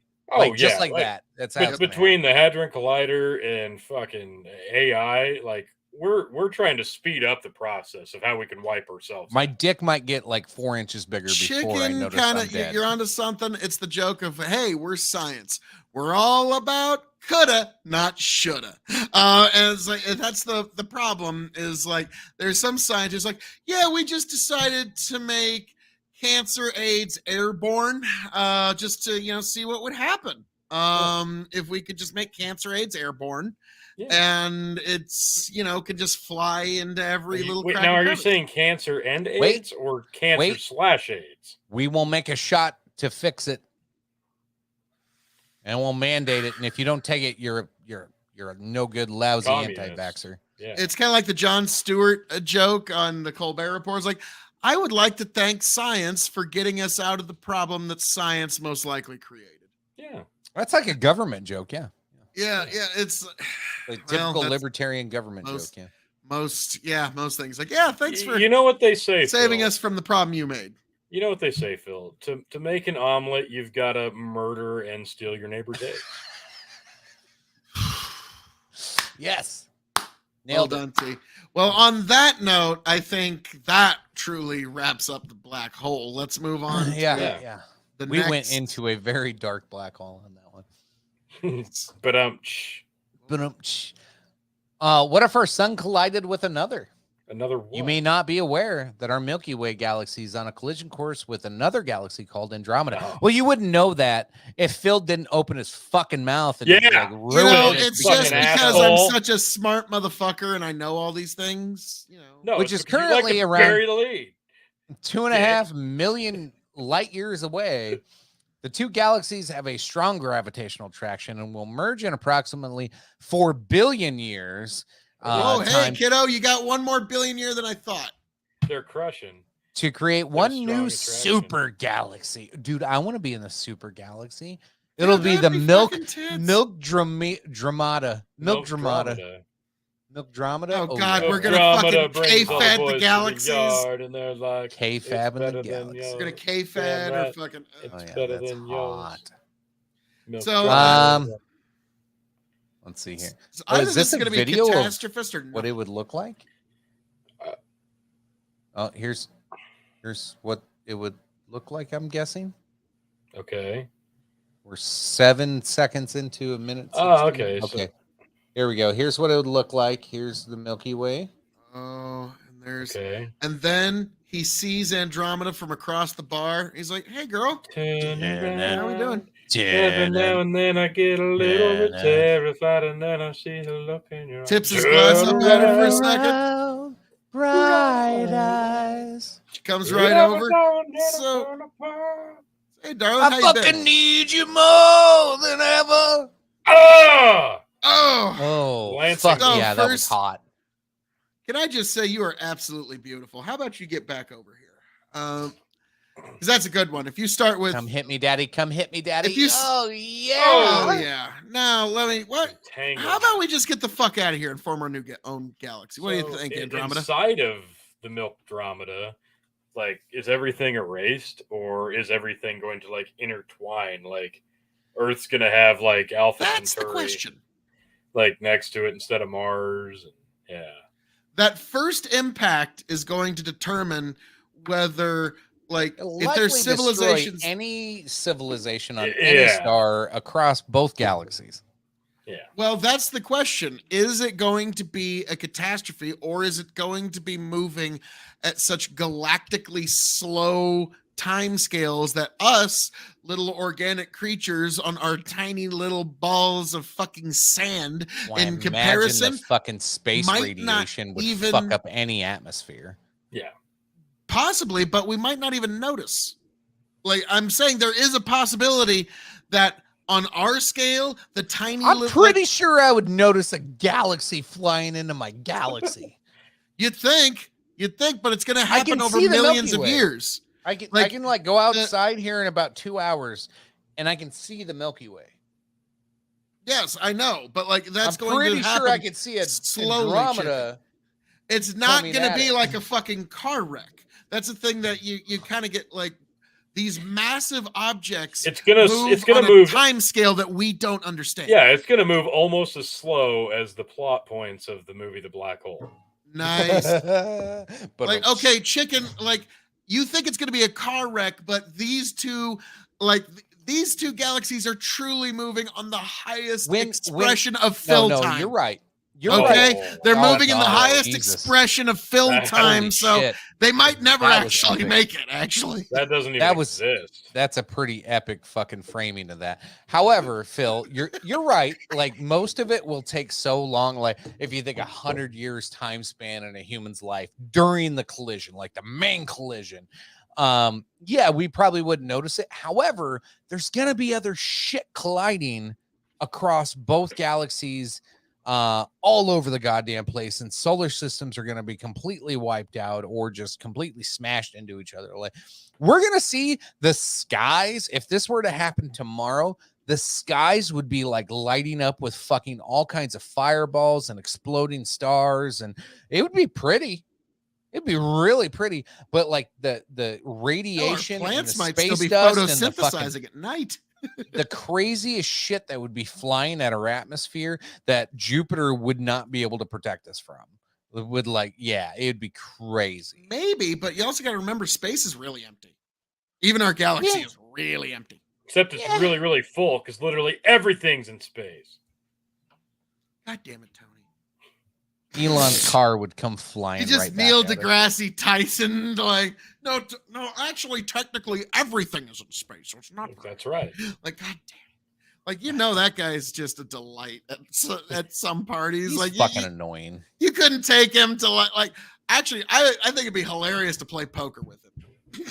Just like that. That's how between the Hadron Collider and fucking AI, like we're trying to speed up the process of how we can wipe ourselves. My dick might get like 4 inches bigger before I notice I'm dead. You're onto something. It's the joke of, hey, we're science. We're all about coulda, not shoulda. And it's like, that's the problem is like, there's some scientists like, yeah, we just decided to make cancer, AIDS airborne, just to, see what would happen. If we could just make cancer, AIDS airborne. Yeah. And it's, could just fly into every little crack. Now, are you saying cancer and AIDS or cancer/AIDS? We will make a shot to fix it. And we'll mandate it. And if you don't take it, you're a no good, lousy anti-vaxxer. Yeah. It's kind of like the Jon Stewart joke on the Colbert Report. It's like, I would like to thank science for getting us out of the problem that science most likely created. Yeah. That's like a government joke. Yeah. Yeah. It's a typical libertarian government joke. Yeah. Most things like, yeah, thanks for what they say, saving Phil. us from the problem you made. You know what they say, Phil? To make an omelet, you've got to murder and steal your neighbor's egg. Yes. Nailed well done, T. Well, on that note, I think that truly wraps up the black hole. Let's move on. Yeah. We went into a very dark black hole on that one. What if our sun collided with another? Another what? You may not be aware that our Milky Way galaxy is on a collision course with another galaxy called Andromeda. Oh. Well, you wouldn't know that if Phil didn't open his fucking mouth and ruin it. It's just because I'm such a smart motherfucker and I know all these things, which is currently around 2.5 million light years away. The two galaxies have a strong gravitational attraction and will merge in approximately 4 billion years. Hey, kiddo, you got 1 more billion year than I thought. They're crushing. To create one new super galaxy. Dude, I want to be in the super galaxy. It'll be the Milk Dramata. Oh, God, we're going to fucking K-Fed the galaxies. And they're like, K-Fab in the galaxy. We're going to K-Fed or fucking... It's better than yours. So, let's see here. So is this going to be catastrophist or no? What it would look like? Here's what it would look like, I'm guessing. Okay. We're 7 seconds into a minute. Oh, okay. Okay. So... Here we go. Here's what it would look like. Here's the Milky Way. Oh, and there's... Okay. And then he sees Andromeda from across the bar. He's like, "Hey, girl, Turn how we doing?" Every now and then I get a little bit terrified, and then I see the look in your eyes. Tips his glass up at her for a second. Around, bright eyes. She comes right over. So, hey, darling, how I you fucking been? need you more than ever. Ah! Oh, Oh, Lansing. fuck So yeah, that was first- hot. can I just say you are absolutely beautiful? How about you get back over here? Because that's a good one. If you start with, Come hit me, daddy. Come hit me, daddy. If you Oh, yeah. oh yeah. Now let me. What? Tangled. How about we just get the fuck out of here and form our new own galaxy? What do you So, think, Andromeda? Inside of the Milkdromeda, like, is everything erased, or is everything going to like intertwine? Like, Earth's gonna have like Alpha That's the Centauri question. like next to it instead of Mars. Yeah. That first impact is going to determine whether, like, It'll if likely there's destroy civilizations. any civilization on Yeah. any star across both galaxies. Yeah. Well, that's the question. Is it going to be a catastrophe, or is it going to be moving at such galactically slow time scales that us little organic creatures on our tiny little balls of fucking sand, Why, in imagine comparison, the fucking space might not radiation would even- fuck up any atmosphere. Yeah. possibly, but we might not even notice. Like, I'm saying there is a possibility that on our scale, the tiny I'm little, pretty sure I would notice a galaxy flying into my galaxy. you'd think, but it's going to I happen can over see the millions Milky of Way. years. I can Like, go outside here in about 2 hours, and I can see the Milky Way. Yes, I know, but like that's I'm going pretty to happen sure I could see a slowly. Andromeda. It's not coming going to at be it. like a fucking car wreck. That's the thing that you kind of get, like, these massive objects. It's gonna on move. a time scale that we don't understand. Yeah, it's gonna move almost as slow as the plot points of the movie The Black Hole. Nice. But Like, okay, chicken, like, you think it's going to be a car wreck, but these two, like, these two galaxies are truly moving on the highest expression of fill time. you're right. You're Okay, right. they're Oh, moving in the no, highest Jesus. expression of fill Holy time, so shit. they might never That was actually epic. make it. Actually, That doesn't even That was- exist. That's a pretty epic fucking framing of that. However, Phil, you're right. Like, most of it will take so long. Like, if you think 100 years time span in a human's life during the collision, like the main collision, yeah, we probably wouldn't notice it. However, there's gonna be other shit colliding across both galaxies, all over the goddamn place, and solar systems are going to be completely wiped out or just completely smashed into each other. Like, we're going to see the skies. If this were to happen tomorrow, the skies would be like lighting up with fucking all kinds of fireballs and exploding stars, and it would be pretty. It'd be really pretty, but like the radiation, and the plants might still space be dust, and the fucking photosynthesizing at night. the craziest shit that would be flying at our atmosphere that Jupiter would not be able to protect us from. It would, like, yeah, it would be crazy. Maybe, but you also got to remember space is really empty. Even our galaxy Yeah. is really empty. Except it's Yeah. really, really full because literally everything's in space. God damn it, Tony. Elon's car would come flying. You just right Neil back at us. deGrasse Tyson, like, no, actually, technically, everything is in space, so it's not. That's right. Like, god damn it. Like, you know, that guy's just a delight at some parties. He's like, fucking annoying. you couldn't take him to, like actually, I think it'd be hilarious to play poker with him.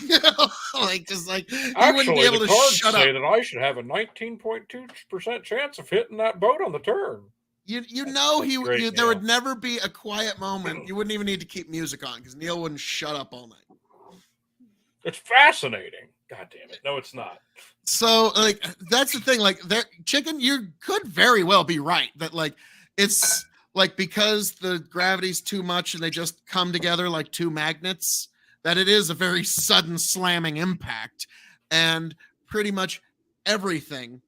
You know, like, just like, he wouldn't be able the to cards shut say up. that I should have a 19.2% chance of hitting that boat on the turn. You That's know, great, there Neil. would never be a quiet moment. You wouldn't even need to keep music on because Neil wouldn't shut up all night. It's fascinating. God damn it. No, it's not. So, like, that's the thing. Like, there, chicken, you could very well be right that, like, it's like because the gravity's too much and they just come together like two magnets, that it is a very sudden slamming impact, and pretty much everything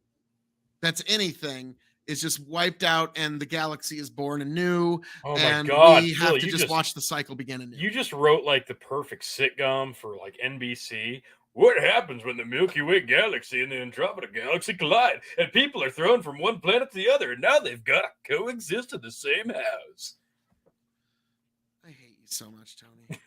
that's anything is just wiped out, and the galaxy is born anew. Oh my and God, we Phil, have to you just just- watch the cycle begin anew. You just wrote like the perfect sitcom for like NBC. What happens when the Milky Way galaxy and the Andromeda galaxy collide and people are thrown from one planet to the other and now they've got to coexist in the same house? I hate you so much, Tony.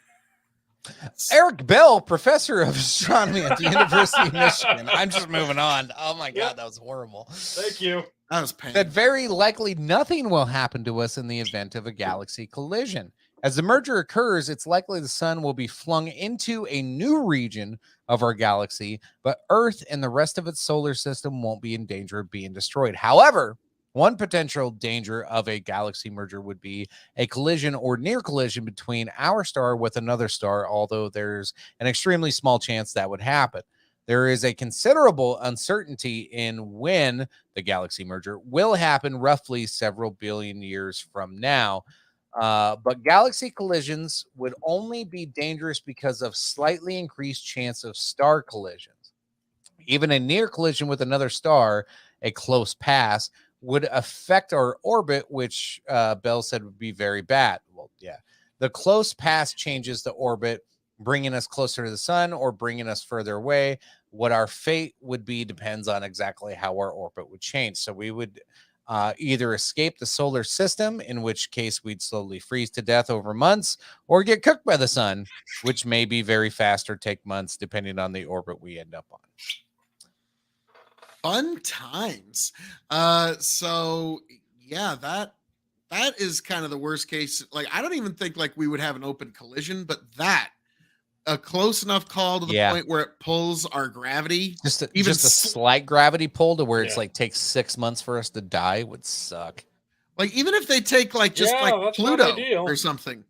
Eric Bell, professor of astronomy at the University of Michigan. I'm just moving on. Oh my God, that was horrible. Thank you. That was pain. That very likely nothing will happen to us in the event of a galaxy collision. As the merger occurs, it's likely the sun will be flung into a new region of our galaxy, but Earth and the rest of its solar system won't be in danger of being destroyed. However, one potential danger of a galaxy merger would be a collision or near collision between our star with another star, although there's an extremely small chance that would happen. There is a considerable uncertainty in when the galaxy merger will happen, roughly several billion years from now. But galaxy collisions would only be dangerous because of slightly increased chance of star collisions. Even a near collision with another star, a close pass, would affect our orbit, which Bell said would be very bad. Well, yeah. The close pass changes the orbit, bringing us closer to the sun or bringing us further away. What our fate would be depends on exactly how our orbit would change. So we would either escape the solar system, in which case we'd slowly freeze to death over months, or get cooked by the sun, which may be very fast or take months, depending on the orbit we end up on. Fun times. So yeah, that is kind of the worst case. Like, I don't even think like we would have an open collision, but that a close enough call to the point where it pulls our gravity, just a slight gravity pull to where it's like takes 6 months for us to die would suck. Like, even if they take like just like Pluto or something,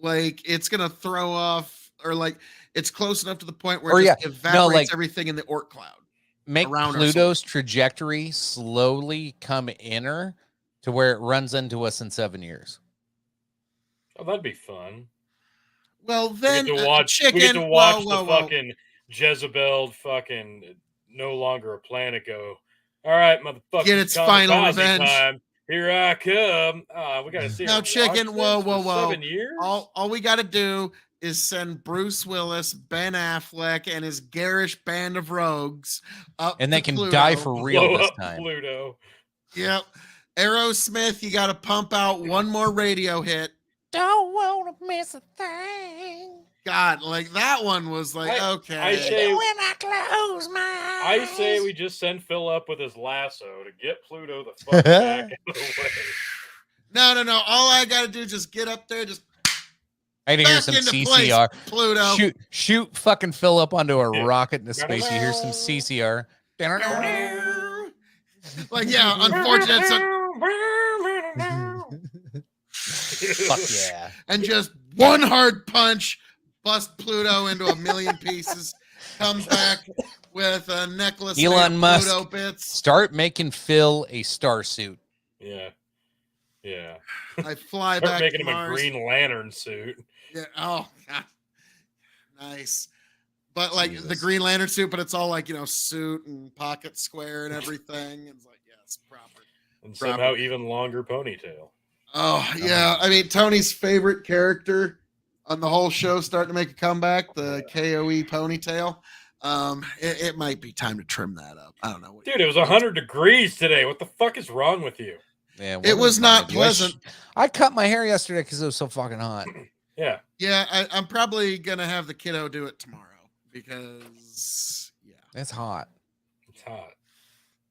like it's gonna throw off, or like it's close enough to the point where it just evaporates everything in the Oort cloud. Make Pluto's trajectory slowly come inner to where it runs into us in 7 years. Oh, that'd be fun. Well, then we get to watch the fucking Jezebel fucking no longer a planet go. All right, motherfucker. Get its final revenge. Time. Here I come. We gotta see. Now, chicken. Whoa. 7 years. All we gotta do is send Bruce Willis, Ben Affleck, and his garish band of rogues up, and they can Pluto. die for real this time. Pluto. Yep. Aerosmith, you got to pump out one more radio hit. Don't want to miss a thing. God, like that one was like, okay. I say, when I close my eyes. I say we just send Phil up with his lasso to get Pluto the fuck back out of the way. No. All I got to do is just get up there, just I need to hear some CCR. Place, Pluto. Shoot fucking Phil up onto a rocket into space. You hear some CCR. Like, yeah, unfortunate. Fuck yeah. And just one hard punch, bust Pluto into a million pieces, comes back with a necklace. Elon Musk, Pluto bits. Start making Phil a star suit. Yeah. I fly Start back making to him Mars. a Green Lantern suit. Yeah. Oh, God. Nice. But like the Green Lantern suit, but it's all like, suit and pocket square and everything. It's like, yes, proper. And somehow even longer ponytail. Oh, yeah. I mean, Tony's favorite character on the whole show starting to make a comeback, the KOE ponytail. It might be time to trim that up. I don't know. Dude, it was 100 degrees today. What the fuck is wrong with you? Yeah, it was not pleasant. I cut my hair yesterday because it was so fucking hot. Yeah. Yeah, I'm probably going to have the kiddo do it tomorrow because, it's hot. It's hot.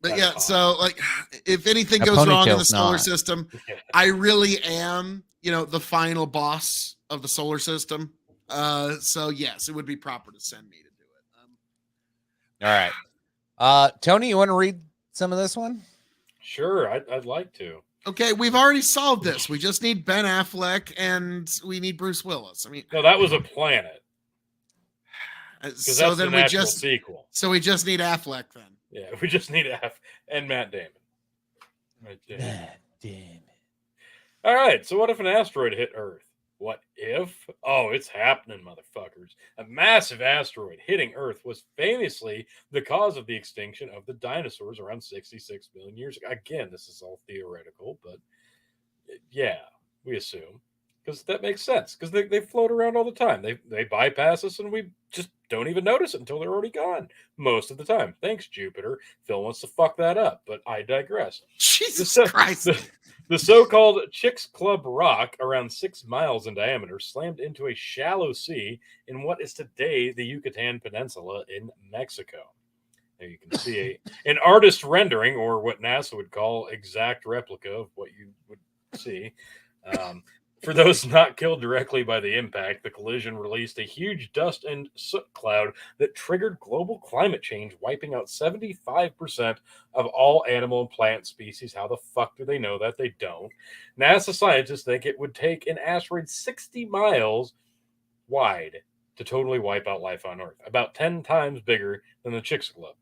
But yeah, so like if anything goes wrong in the solar system, I really am, the final boss of the solar system. So yes, it would be proper to send me to do it. All right. Tony, you want to read some of this one? Sure, I'd like to. Okay, we've already solved this. We just need Ben Affleck and we need Bruce Willis. I mean, no, that was a planet. So then we just sequel. So we just need Affleck then. Yeah, we just need and Matt Damon. Matt Damon. All right, so what if an asteroid hit Earth? What if? Oh, it's happening, motherfuckers. A massive asteroid hitting Earth was famously the cause of the extinction of the dinosaurs around 66 million years ago. Again, this is all theoretical, but yeah, we assume. Because that makes sense. Because they float around all the time. They bypass us and we just don't even notice it until they're already gone. Most of the time. Thanks, Jupiter. Phil wants to fuck that up, but I digress. Jesus Christ. The so-called Chicks Club rock, around 6 miles in diameter, slammed into a shallow sea in what is today the Yucatan Peninsula in Mexico. There you can see an artist rendering, or what NASA would call exact replica of what you would see. For those not killed directly by the impact, the collision released a huge dust and soot cloud that triggered global climate change, wiping out 75% of all animal and plant species. How the fuck do they know that? They don't. NASA scientists think it would take an asteroid 60 miles wide to totally wipe out life on Earth, about 10 times bigger than the Chicks Club.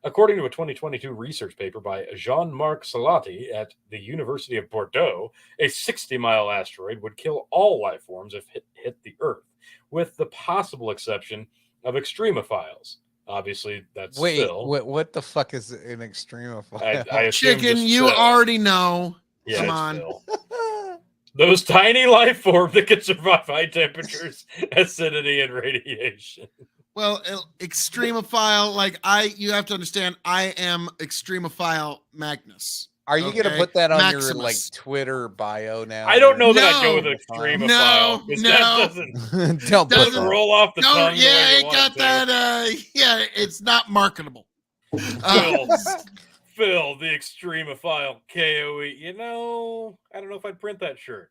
According to a 2022 research paper by Jean-Marc Salati at the University of Bordeaux, a 60-mile asteroid would kill all life forms if it hit the Earth, with the possible exception of extremophiles. Obviously, that's Phil. What the fuck is an extremophile? I assume Chicken, just you Phil. already know. Yeah, Come it's on. Phil. Those tiny life forms that can survive high temperatures, acidity, and radiation. Well, extremophile, you have to understand, I am extremophile Magnus. Are you gonna put that on Maximus. your like Twitter bio now? I don't know that No. I'd go with extremophile. No, 'cause no. that doesn't Don't put doesn't that. roll off the tongue. the way Yeah, you it want got to. that. Yeah, it's not marketable. Phil, the extremophile KOE. You know, I don't know if I'd print that shirt.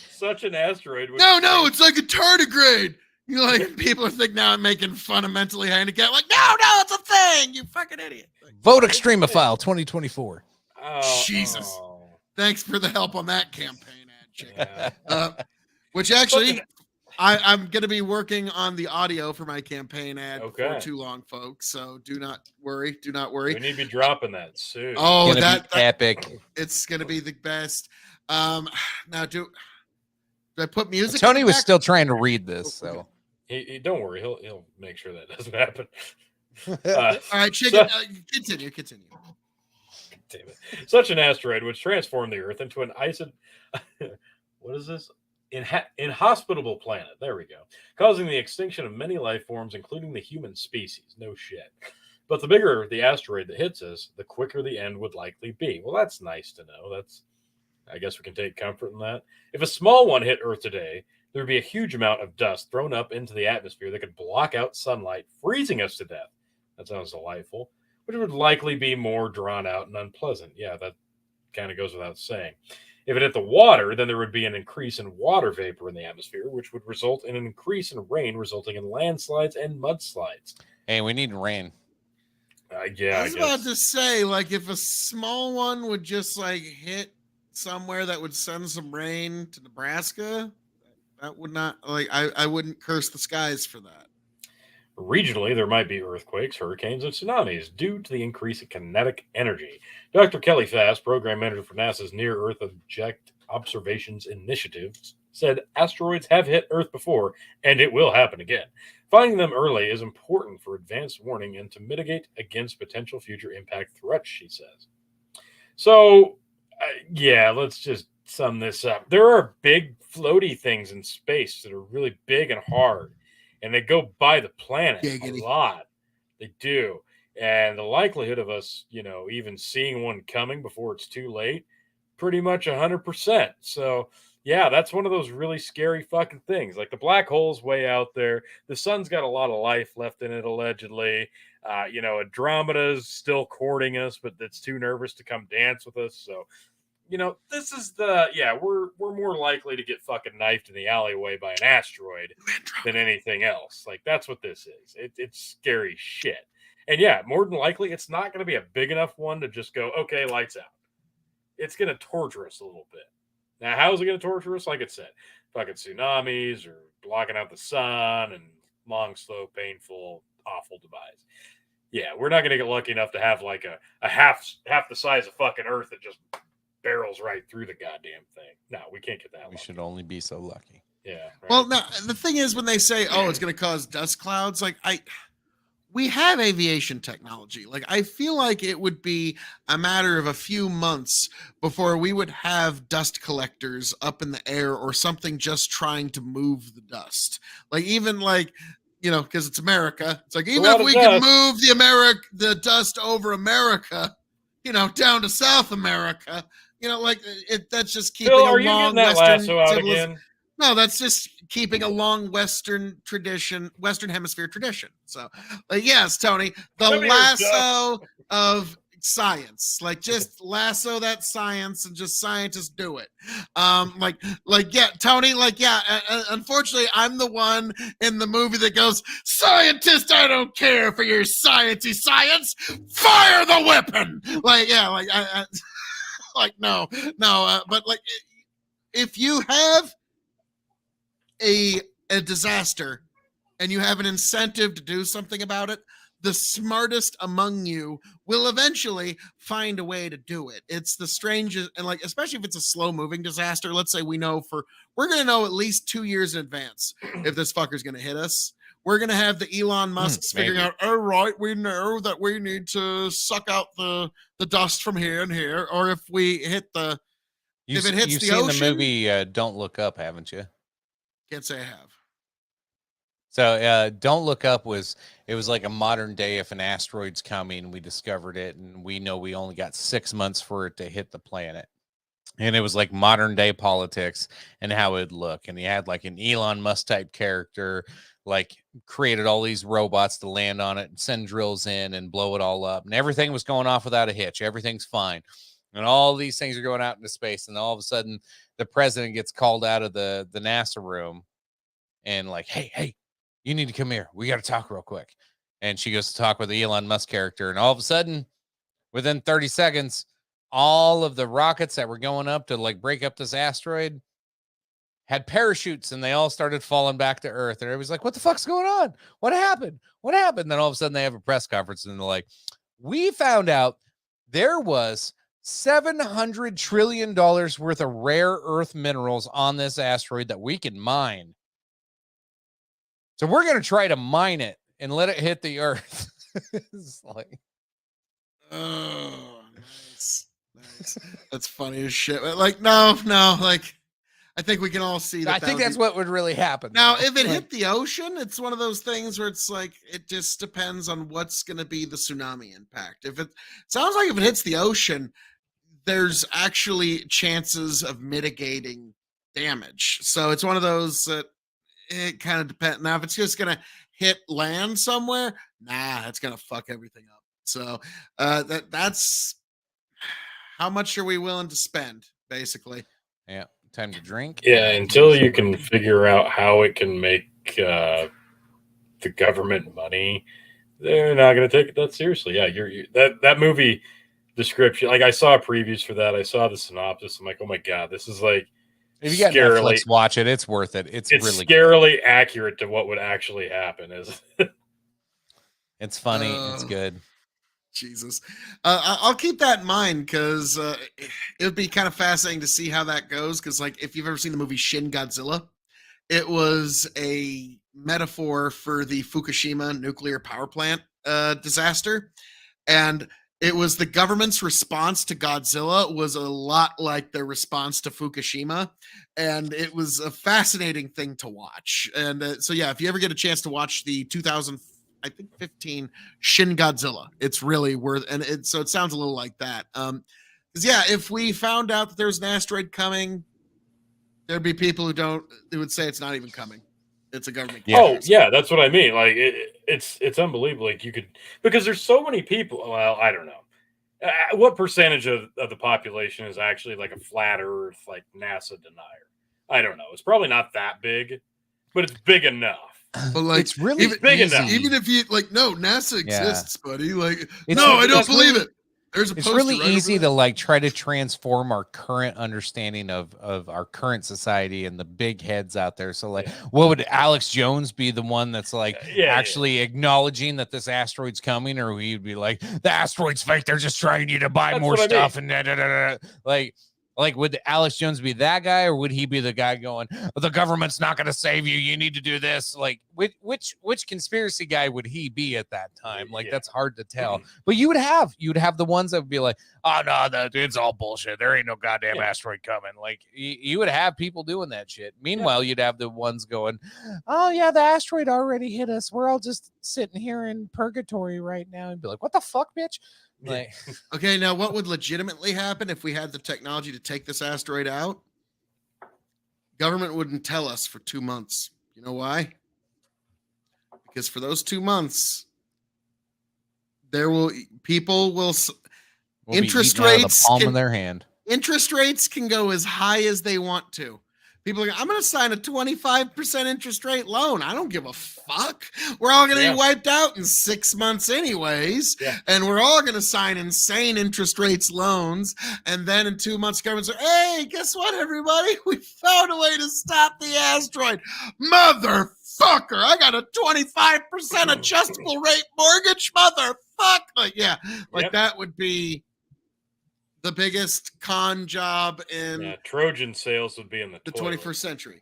Such an asteroid. No, it's like a tardigrade. You know, like people are thinking now I'm making fun of mentally handicapped. Like, no, it's a thing. You fucking idiot. Vote extremophile 2024. Jesus. Thanks for the help on that campaign, ad chicken. Yeah. Which actually, I'm going to be working on the audio for my campaign ad before too long, folks. So do not worry. Do not worry. We need to be dropping that soon. Oh, that epic. It's going to be the best. Now, do I put music? Tony was still trying to read this, so he don't worry. He'll make sure that doesn't happen. All right, chicken. Continue. Damn it. Such an asteroid would transform the Earth into an what is this? Inhospitable planet. There we go. Causing the extinction of many life forms, including the human species. No shit. But the bigger the asteroid that hits us, the quicker the end would likely be. Well, that's nice to know. I guess we can take comfort in that. If a small one hit Earth today, there would be a huge amount of dust thrown up into the atmosphere that could block out sunlight, freezing us to death. That sounds delightful, which would likely be more drawn out and unpleasant. Yeah, that kind of goes without saying. If it hit the water, then there would be an increase in water vapor in the atmosphere, which would result in an increase in rain, resulting in landslides and mudslides. Hey, we need rain. I was about to say, like, if a small one would just like hit somewhere that would send some rain to Nebraska, that would not I wouldn't curse the skies for that. Regionally, there might be earthquakes, hurricanes, and tsunamis due to the increase in kinetic energy. Dr. Kelly Fast, program manager for NASA's Near-Earth Object Observations Initiative, said asteroids have hit Earth before, and it will happen again. Finding them early is important for advanced warning and to mitigate against potential future impact threats, she says. So, let's just sum this up. There are big floaty things in space that are really big and hard, and they go by the planet a lot. They do. And the likelihood of us, even seeing one coming before it's too late, pretty much 100%. So, yeah, that's one of those really scary fucking things. Like the black hole's way out there. The sun's got a lot of life left in it, allegedly. Andromeda's still courting us, but it's too nervous to come dance with us. So, this is we're more likely to get fucking knifed in the alleyway by an asteroid than anything else. Like, that's what this is. It's scary shit. And yeah, more than likely, it's not going to be a big enough one to just go, okay, lights out. It's going to torture us a little bit. Now, how is it going to torture us? Like it said, fucking tsunamis or blocking out the sun and long, slow, painful, awful demise. Yeah, we're not going to get lucky enough to have like a half the size of fucking Earth that just barrels right through the goddamn thing. No, we can't get that lucky. We should only be so lucky. Yeah. Right? Well, now the thing is, when they say, "Oh, it's going to cause dust clouds," we have aviation technology. Like, I feel like it would be a matter of a few months before we would have dust collectors up in the air or something just trying to move the dust. Like, even because it's America. It's like, even if we could move the dust over America, down to South America. Like that's just keeping Phil, a are you long getting that Western lasso out civilization. again? No, that's just keeping a long Western tradition, Western Hemisphere tradition. So, yes, Tony, the Come here, lasso of science. Like, just lasso that science and just scientists do it. Yeah, Tony, unfortunately, I'm the one in the movie that goes, scientist, I don't care for your sciencey science. Fire the weapon. No, but if you have a disaster and you have an incentive to do something about it, the smartest among you will eventually find a way to do it. It's the strangest, and especially if it's a slow moving disaster. Let's say we're going to know at least 2 years in advance if this fucker's going to hit us. We're going to have the Elon Musks figuring out, all right, we know that we need to suck out the dust from here and here. Or if we hit the, if it hits you've the seen ocean. the movie Don't Look Up, haven't you? Can't say I have. So Don't Look Up was like a modern day if an asteroid's coming, we discovered it, and we know we only got 6 months for it to hit the planet. And it was like modern day politics and how it'd look. And he had like an Elon Musk type character, like created all these robots to land on it and send drills in and blow it all up. And everything was going off without a hitch. Everything's fine. And all these things are going out into space. And all of a sudden, the president gets called out of the NASA room and like, hey, you need to come here. We got to talk real quick. And she goes to talk with the Elon Musk character. And all of a sudden, within 30 seconds, all of the rockets that were going up to like break up this asteroid had parachutes and they all started falling back to Earth. And everybody's like, what the fuck's going on? What happened? What happened? And then all of a sudden they have a press conference and they're like, we found out there was $700 trillion worth of rare earth minerals on this asteroid that we can mine. So we're going to try to mine it and let it hit the Earth. It's like, oh, nice. That's funny as shit. No. I think we can all see that. I think that's what would really happen. Now, if it hit the ocean, it's one of those things where it's like, it just depends on what's going to be the tsunami impact. If it sounds like if it hits the ocean, there's actually chances of mitigating damage. So it's one of those that it kind of depends. Now, if it's just going to hit land somewhere, that's going to fuck everything up. So that's how much are we willing to spend, basically. Yeah. Time to drink. Yeah, until you can figure out how it can make the government money, they're not going to take it that seriously. Yeah, that movie description. Like I saw previews for that. I saw the synopsis. I'm like, oh my god, this is like. If you got Netflix, watch it. It's worth it. It's really scarily accurate to what would actually happen. It's funny. It's good. Jesus. I'll keep that in mind because it would be kind of fascinating to see how that goes. Because, if you've ever seen the movie Shin Godzilla, it was a metaphor for the Fukushima nuclear power plant disaster. And it was the government's response to Godzilla was a lot like their response to Fukushima. And it was a fascinating thing to watch. And so, yeah, if you ever get a chance to watch the 2015 Shin Godzilla, it's really worth, and so it sounds a little like that. Because yeah, if we found out that there's an asteroid coming, there'd be people who would say it's not even coming. It's a government. Yeah. Oh yeah, that's what I mean. Like it's unbelievable. Like you could, because there's so many people. Well, I don't know. What percentage of the population is actually like a flat Earth, like NASA denier? I don't know. It's probably not that big, but it's big enough. But it's really big enough. Even if you no, NASA exists, buddy. I don't believe really, it. There's a it's really easy to try to transform our current understanding of our current society and the big heads out there. So what would Alex Jones be the one that's actually acknowledging that this asteroid's coming, or he'd be like, the asteroid's fake, they're just trying you to buy more stuff and Like, would Alex Jones be that guy, or would he be the guy going, the government's not going to save you, you need to do this? Like, which conspiracy guy would he be at that time? That's hard to tell. But you'd have the ones that would be like, oh no, it's all bullshit. There ain't no goddamn asteroid coming. Like, you would have people doing that shit. Meanwhile, you'd have the ones going, oh yeah, the asteroid already hit us. We're all just sitting here in purgatory right now. And be like, what the fuck, bitch? Like, Okay, now what would legitimately happen if we had the technology to take this asteroid out? Government wouldn't tell us for 2 months. You know why? Because for those 2 months, people will we'll be interest eating out of the rates palm can of their hand. interest rates can go as high as they want to. People are, I'm going to sign a 25% interest rate loan. I don't give a fuck. We're all going to be wiped out in 6 months anyways. Yeah. And we're all going to sign insane interest rates loans. And then in 2 months, government's like, hey, guess what, everybody? We found a way to stop the asteroid. Motherfucker, I got a 25% adjustable rate mortgage. Motherfucker. Like, yeah, like that would be the biggest con job in Trojan sales would be in the 21st century.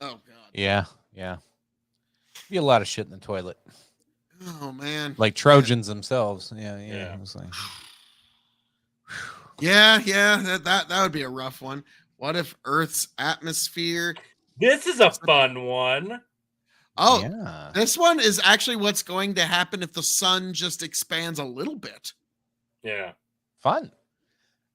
Oh god. Yeah. Be a lot of shit in the toilet. Oh man. Like Trojans themselves. Yeah. It was like, yeah. That would be a rough one. What if Earth's atmosphere? This is a fun one. Oh, yeah. This one is actually what's going to happen if the sun just expands a little bit. Yeah. Fun.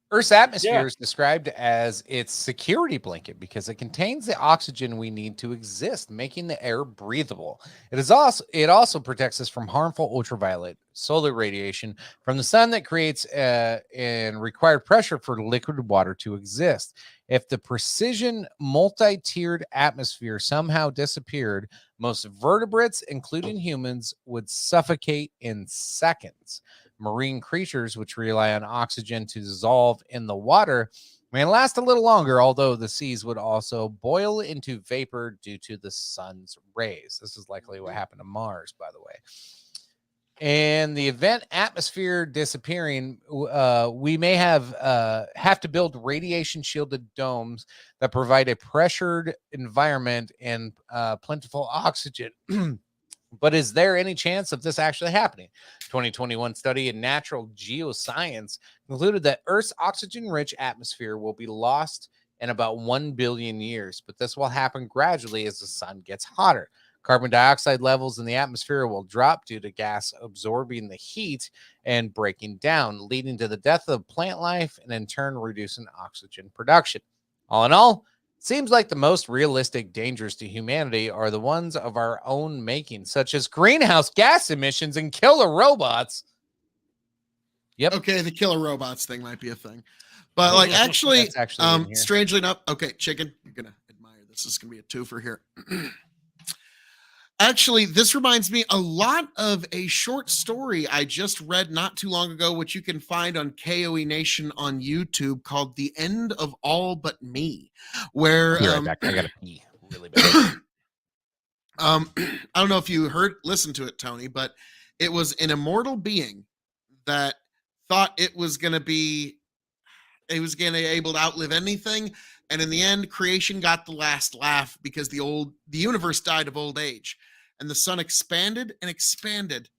Earth's atmosphere is described as its security blanket because it contains the oxygen we need to exist, making the air breathable. It also protects us from harmful ultraviolet solar radiation from the sun that creates and required pressure for liquid water to exist. If the precision multi-tiered atmosphere somehow disappeared, most vertebrates, including humans, would suffocate in seconds. Marine creatures, which rely on oxygen to dissolve in the water, may last a little longer, although the seas would also boil into vapor due to the sun's rays. This is likely what happened to Mars, by the way. In the event atmosphere disappearing, we may have to build radiation shielded domes that provide a pressured environment and plentiful oxygen. But is there any chance of this actually happening? 2021 study in Natural Geoscience concluded that Earth's oxygen-rich atmosphere will be lost in about 1 billion years, but this will happen gradually as the sun gets hotter. Carbon dioxide levels in the atmosphere will drop due to gas absorbing the heat and breaking down, leading to the death of plant life and in turn reducing oxygen production. All in all, seems like the most realistic dangers to humanity are the ones of our own making, such as greenhouse gas emissions and killer robots. Yep. Okay, the killer robots thing might be a thing. But like actually strangely enough, okay, chicken, you're gonna admire this. This is gonna be a twofer here. Actually, this reminds me a lot of a short story I just read not too long ago, which you can find on KOE Nation on YouTube, called "The End of All But Me," where I gotta pee really bad. I don't know if you listened to it, Tony, but it was an immortal being that thought it was going to be able to outlive anything, and in the end, creation got the last laugh because the universe died of old age, and the sun expanded and expanded,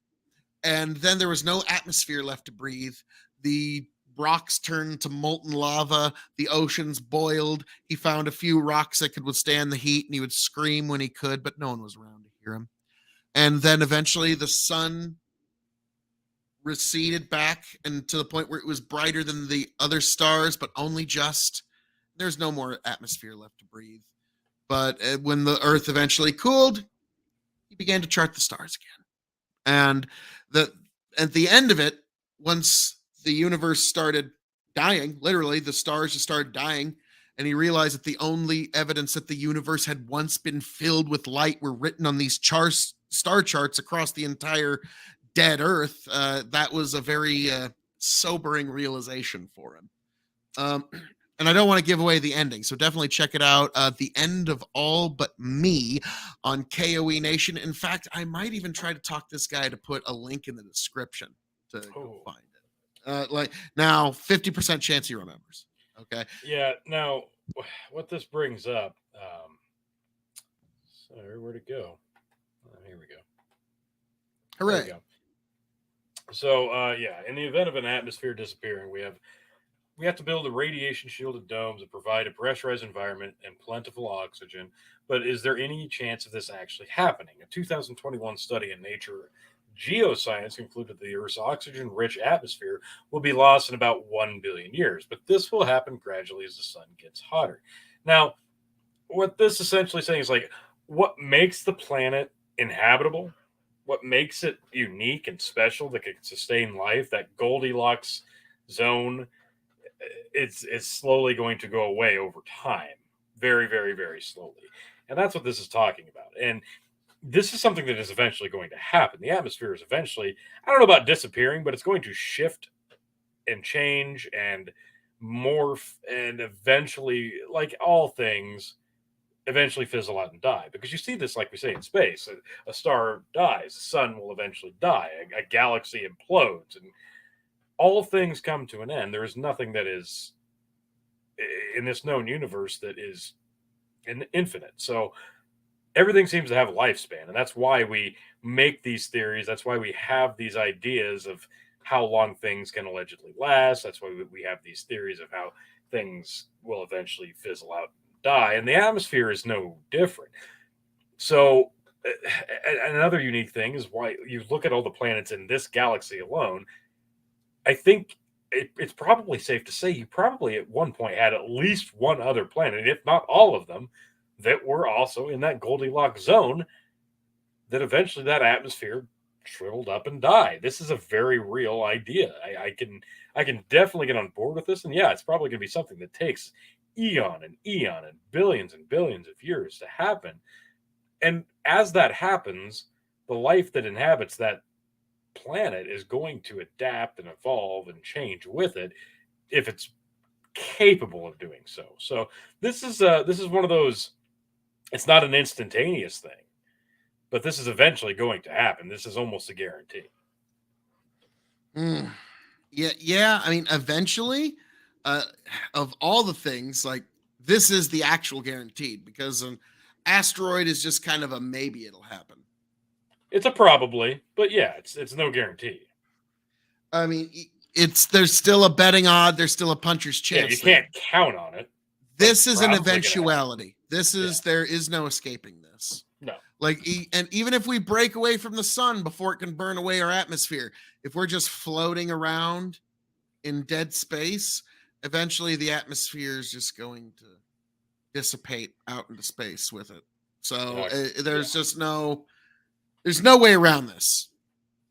and then there was no atmosphere left to breathe. The rocks turned to molten lava. The oceans boiled. He found a few rocks that could withstand the heat, and he would scream when he could, but no one was around to hear him. And then eventually the sun receded back and to the point where it was brighter than the other stars, but only just. There's no more atmosphere left to breathe. But when the Earth eventually cooled, he began to chart the stars again. And at the end of it, once the universe started dying, literally the stars just started dying, and he realized that the only evidence that the universe had once been filled with light were written on these star charts across the entire dead Earth. That was a very sobering realization for him. And I don't want to give away the ending, so definitely check it out. The End of All But Me on KOE Nation. In fact, I might even try to talk this guy to put a link in the description to go find it. Like now, 50% chance he remembers. Okay. Yeah. Now, what this brings up. Sorry, where'd it go? Here we go. Hooray. There we go. So, in the event of an atmosphere disappearing, we have to build a radiation shielded domes that provide a pressurized environment and plentiful oxygen. But is there any chance of this actually happening? A 2021 study in Nature geoscience concluded the Earth's oxygen-rich atmosphere will be lost in about 1 billion years, but this will happen gradually as the sun gets hotter. Now, what this essentially saying is like, what makes the planet inhabitable, what makes it unique and special that can sustain life, that Goldilocks zone, it's slowly going to go away over time, very, very, very slowly. And that's what this is talking about. And this is something that is eventually going to happen. The atmosphere is eventually, I don't know about disappearing, but it's going to shift and change and morph and eventually, like all things, eventually fizzle out and die. Because you see this, like we say, in space. A star dies, the sun will eventually die, a galaxy implodes, and all things come to an end. There is nothing that is in this known universe that is infinite. So everything seems to have a lifespan, and that's why we make these theories. That's why we have these ideas of how long things can allegedly last. That's why we have these theories of how things will eventually fizzle out and die, and the atmosphere is no different. So another unique thing is why you look at all the planets in this galaxy alone. I think it's probably safe to say you probably at one point had at least one other planet, if not all of them, that were also in that Goldilocks zone, that eventually that atmosphere shriveled up and died. This is a very real idea. I can definitely get on board with this. And yeah, it's probably going to be something that takes eon and billions of years to happen. And as that happens, the life that inhabits that planet is going to adapt and evolve and change with it if it's capable of doing so. So this is one of those, it's not an instantaneous thing, but this is eventually going to happen. This is almost a guarantee. Yeah. I mean, eventually, of all the things, like this is the actual guaranteed, because an asteroid is just kind of a maybe it'll happen. It's a probably, but yeah, it's no guarantee. I mean, there's still a betting odd. There's still a puncher's chance. Yeah, you can't count on it. This is an eventuality. There is no escaping this. No. And even if we break away from the sun before it can burn away our atmosphere, if we're just floating around in dead space, eventually the atmosphere is just going to dissipate out into space with it. So there's no way around this.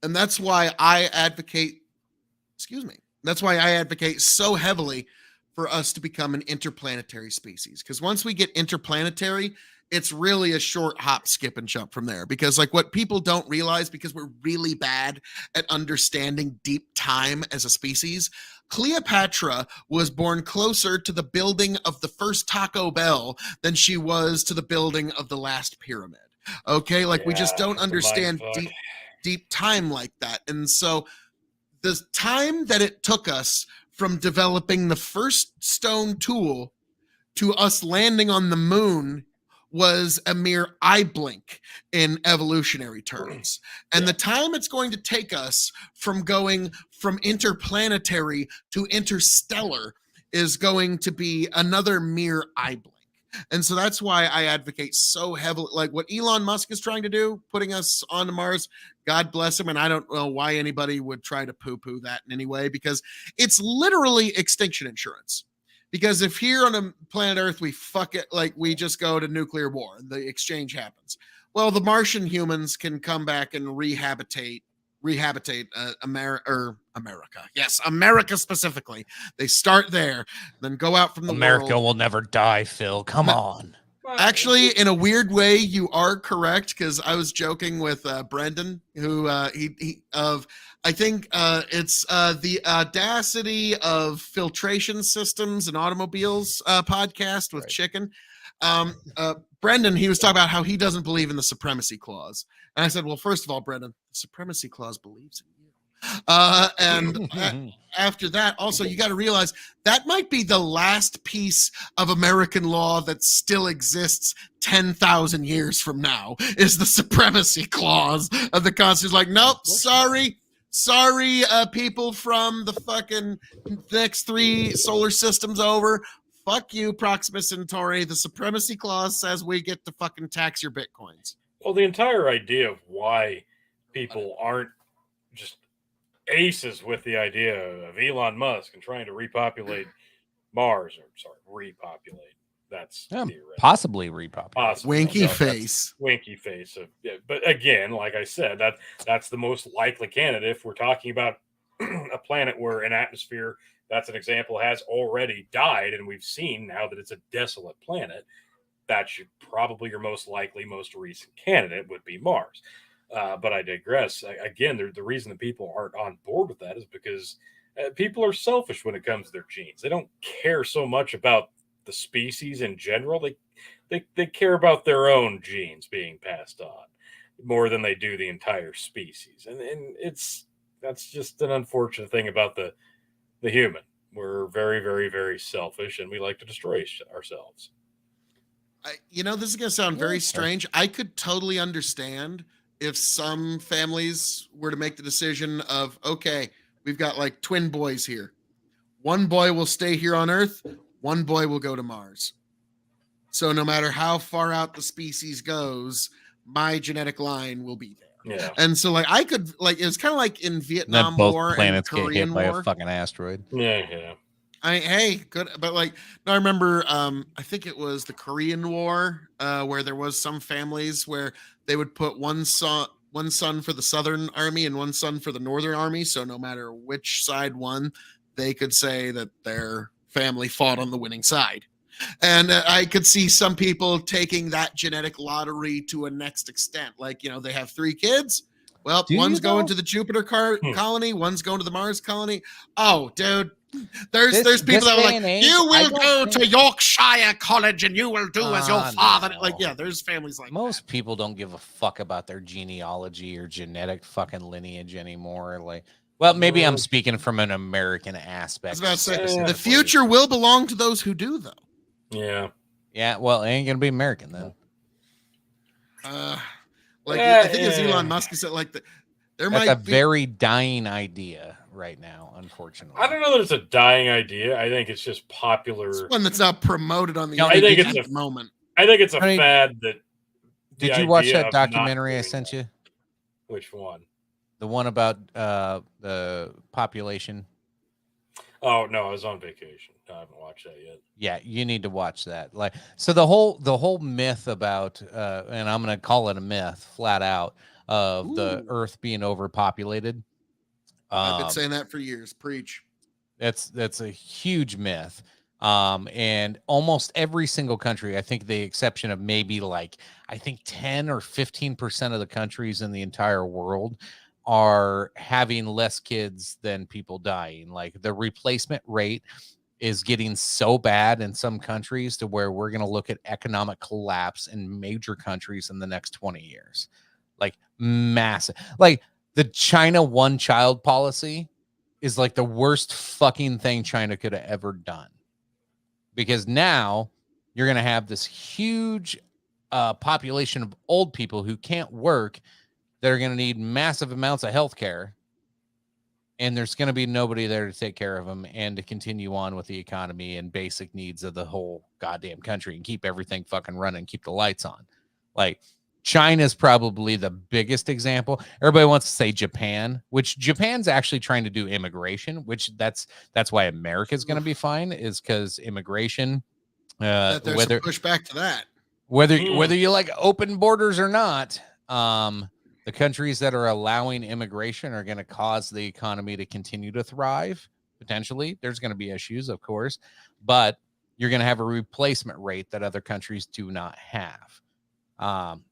And that's why I advocate so heavily for us to become an interplanetary species. Because once we get interplanetary, it's really a short hop, skip, and jump from there. Because like what people don't realize, because we're really bad at understanding deep time as a species, Cleopatra was born closer to the building of the first Taco Bell than she was to the building of the last pyramid. Okay, like we just don't understand deep time like that. And so the time that it took us from developing the first stone tool to us landing on the moon was a mere eye blink in evolutionary terms. And the time it's going to take us from going from interplanetary to interstellar is going to be another mere eye blink. And so that's why I advocate so heavily, like what Elon Musk is trying to do, putting us onto Mars. God bless him. And I don't know why anybody would try to poo-poo that in any way, because it's literally extinction insurance. Because if here on a planet Earth, we fuck it, like we just go to nuclear war and the exchange happens. Well, the Martian humans can come back and rehabilitate America. Yes, America specifically. They start there, then go out from the America world. will never die, Phil. Come on. Actually, in a weird way, you are correct, because I was joking with Brendan, who I think it's the Audacity of Filtration Systems and Automobiles podcast with Chicken. Brendan, he was talking about how he doesn't believe in the supremacy clause. And I said, well, first of all, Brendan, the supremacy clause believes in you. After that, also, you got to realize that might be the last piece of American law that still exists 10,000 years from now, is the supremacy clause of the Constitution. Like, nope, sorry, people from the fucking next 3 solar systems over. Fuck you, Proxima Centauri. The supremacy clause says we get to fucking tax your bitcoins. Well, the entire idea of why people aren't just aces with the idea of Elon Musk and trying to repopulate Mars, or sorry, repopulate. That's theoretical. Possibly repopulate. Possibly. Winky face. Winky face. But again, like I said, that's the most likely candidate if we're talking about a planet where an atmosphere, that's an example, has already died, and we've seen now that it's a desolate planet. That should probably your most likely, most recent candidate would be Mars. But I digress. Again, the reason that people aren't on board with that is because people are selfish when it comes to their genes. They don't care so much about the species in general. They care about their own genes being passed on more than they do the entire species. And that's just an unfortunate thing about the human. We're very, very, very selfish, and we like to destroy ourselves. This is going to sound very strange. I could totally understand if some families were to make the decision of, okay, we've got like twin boys here. One boy will stay here on Earth. One boy will go to Mars. So no matter how far out the species goes, my genetic line will be there. Yeah. And so like I could like, it was kind of like in Vietnam War planets and Korean get hit by War. a fucking asteroid. Yeah. Hey, good, but like, no, I remember. I think it was the Korean War, where there was some families where they would put one son for the Southern Army and one son for the Northern Army. So no matter which side won, they could say that their family fought on the winning side. And I could see some people taking that genetic lottery to a next extent. Like, they have 3 kids. Well, one's going to the Jupiter colony, one's going to the Mars colony. Oh, dude. There's people that are like, you will go to Yorkshire College and you will do as your father. No. Like, yeah, there's families like most people don't give a fuck about their genealogy or genetic fucking lineage anymore. Like, well, maybe I'm speaking from an American aspect. I was about to say, the future will belong to those who do, though. Yeah. Yeah. Well, it ain't gonna be American then. I think it's Elon Musk who said like there That's might be very dying idea right now, unfortunately. I don't know that it's a dying idea. I think it's just popular. It's one that's not promoted on the I think it's a moment. I think it's a fad that. Did you watch that documentary I sent you? Which one? The one about the population. Oh no, I was on vacation. I haven't watched that yet. Yeah, you need to watch that. Like, so the whole myth about and I'm gonna call it a myth, flat out, of the Earth being overpopulated. I've been saying that for years. Preach. That's a huge myth. And almost every single country, I think the exception of maybe like, I think 10 or 15% of the countries in the entire world are having less kids than people dying. Like, the replacement rate is getting so bad in some countries to where we're going to look at economic collapse in major countries in the next 20 years. Like, massive. Like, the China one-child policy is like the worst fucking thing China could have ever done. Because now you're going to have this huge population of old people who can't work that are going to need massive amounts of health care. And there's going to be nobody there to take care of them and to continue on with the economy and basic needs of the whole goddamn country and keep everything fucking running, keep the lights on. Like, China's probably the biggest example. Everybody wants to say Japan, which Japan's actually trying to do immigration, which that's why America's going to be fine, is because immigration. There's some pushback to that. Whether you like open borders or not, the countries that are allowing immigration are going to cause the economy to continue to thrive. Potentially, there's going to be issues, of course, but you're going to have a replacement rate that other countries do not have.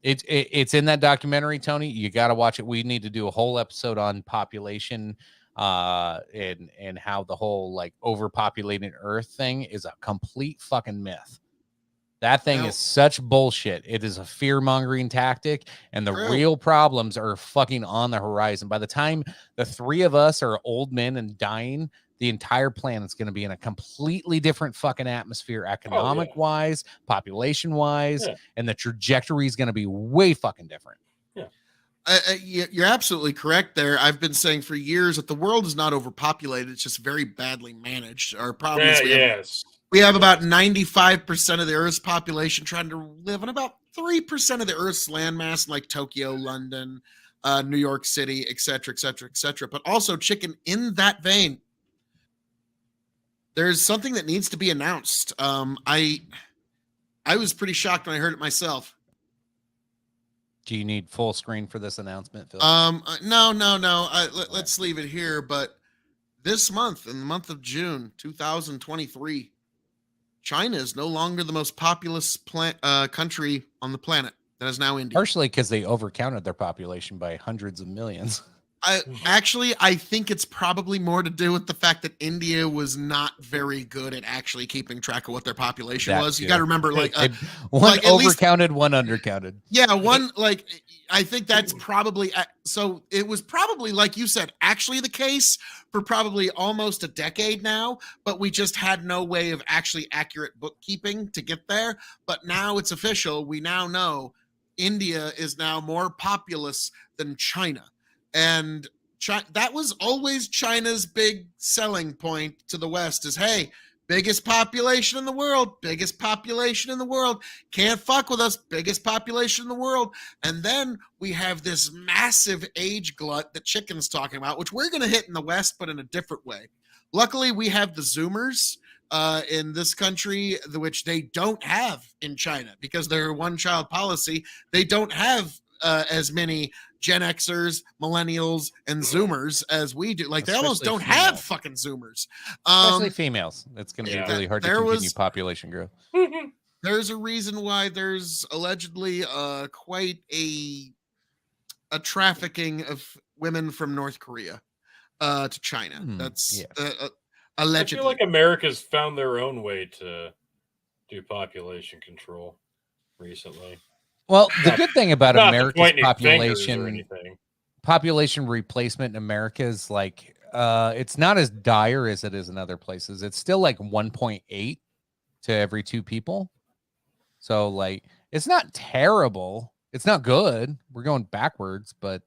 It's in that documentary, Tony. You got to watch it. We need to do a whole episode on population and how the whole like overpopulating Earth thing is a complete fucking myth. That thing is such bullshit. It is a fear-mongering tactic, and the real problems are fucking on the horizon. By the time the 3 of us are old men and dying, the entire planet's going to be in a completely different fucking atmosphere, economic-wise, population-wise, and the trajectory is going to be way fucking different. Yeah. You're absolutely correct there. I've been saying for years that the world is not overpopulated. It's just very badly managed. Our problem is we have about 95% of the Earth's population trying to live on about 3% of the Earth's landmass, like Tokyo, London. New York City, et cetera, et cetera, et cetera. But also, chicken, in that vein, there's something that needs to be announced. I was pretty shocked when I heard it myself. Do you need full screen for this announcement, Phil? No. Let's leave it here. But this month, in the month of June 2023, China is no longer the most populous country on the planet. That is now India. Partially because they overcounted their population by hundreds of millions. I think it's probably more to do with the fact that India was not very good at actually keeping track of what their population was. You got to remember, like one like overcounted, one undercounted. Yeah, one, like, I think that's probably so. It was probably, like you said, actually the case for probably almost a decade now, but we just had no way of actually accurate bookkeeping to get there. But now it's official. We now know India is now more populous than China. And that was always China's big selling point to the West is, hey, biggest population in the world, biggest population in the world. Can't fuck with us, biggest population in the world. And then we have this massive age glut that Chicken's talking about, which we're going to hit in the West, but in a different way. Luckily, we have the Zoomers in this country, which they don't have in China because they're one-child policy. They don't have as many Gen Xers, millennials, and Zoomers as we do. Like, they almost don't have fucking Zoomers. Especially females. It's going to be really hard to continue population growth. There's a reason why there's allegedly quite a trafficking of women from North Korea to China. That's allegedly. I feel like America's found their own way to do population control recently. Well, the good thing about America's population replacement in America is like it's not as dire as it is in other places. It's still like 1.8 to every 2 people. So like it's not terrible. It's not good. We're going backwards, but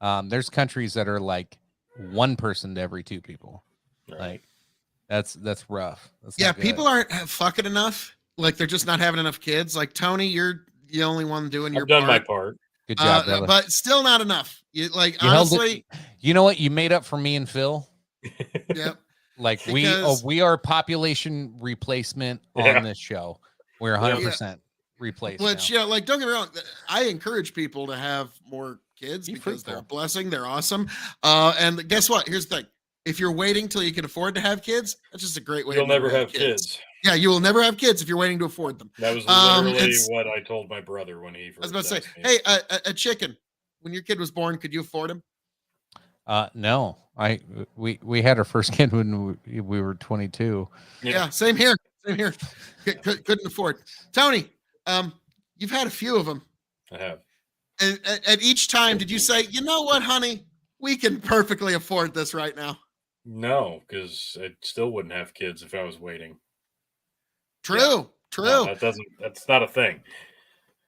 there's countries that are like 1 person to every 2 people. Right. Like that's rough. That's people aren't fucking enough. Like they're just not having enough kids. Like Tony, you're the only one doing your part. I've done my part. Good job, brother. But still not enough. You honestly, you know what? You made up for me and Phil. Yep. Like we are population replacement on this show. We're 100% replaced. Which like don't get me wrong, I encourage people to have more kids because they're a blessing. They're awesome. And guess what? Here's the thing. If you're waiting till you can afford to have kids, that's just a great way. You'll never have kids. Yeah, you will never have kids if you're waiting to afford them. That was literally what I told my brother when he first. I was about to say, hey, a chicken. When your kid was born, could you afford him? No, we had our first kid when we were 22. Yeah, same here. Couldn't afford. Tony, you've had a few of them. I have. And at each time, did you say, you know what, honey, we can perfectly afford this right now? No, because I still wouldn't have kids if I was waiting. True. No, that's not a thing.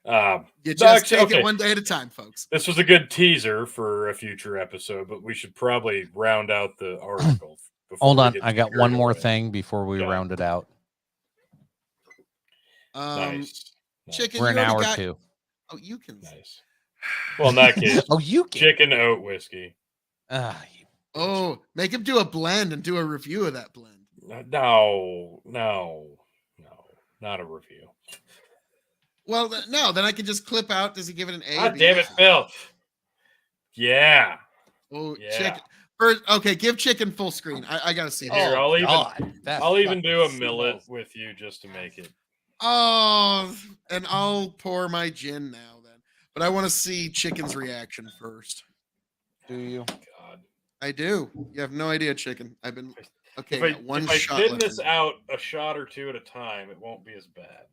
You just take it one day at a time, folks. This was a good teaser for a future episode, but we should probably round out the article. Hold on, I got one more thing before we round it out. Nice. Chicken, we're an hour too. Oh, you can. Nice. Well, in that case, you can. Chicken oat whiskey. Make him do a blend and do a review of that blend. No, not a review. Well, no, then I can just clip out. Does he give it an A? God damn it, Phil. Yeah. Oh, yeah. Chicken. Okay, give Chicken full screen. I gotta see. Here, I'll even do a millet with you just to make it. Oh, and I'll pour my gin now then. But I want to see Chicken's reaction first. Do you? God. I do. You have no idea, Chicken. I've been okay. If I thin this out a shot or two at a time, it won't be as bad.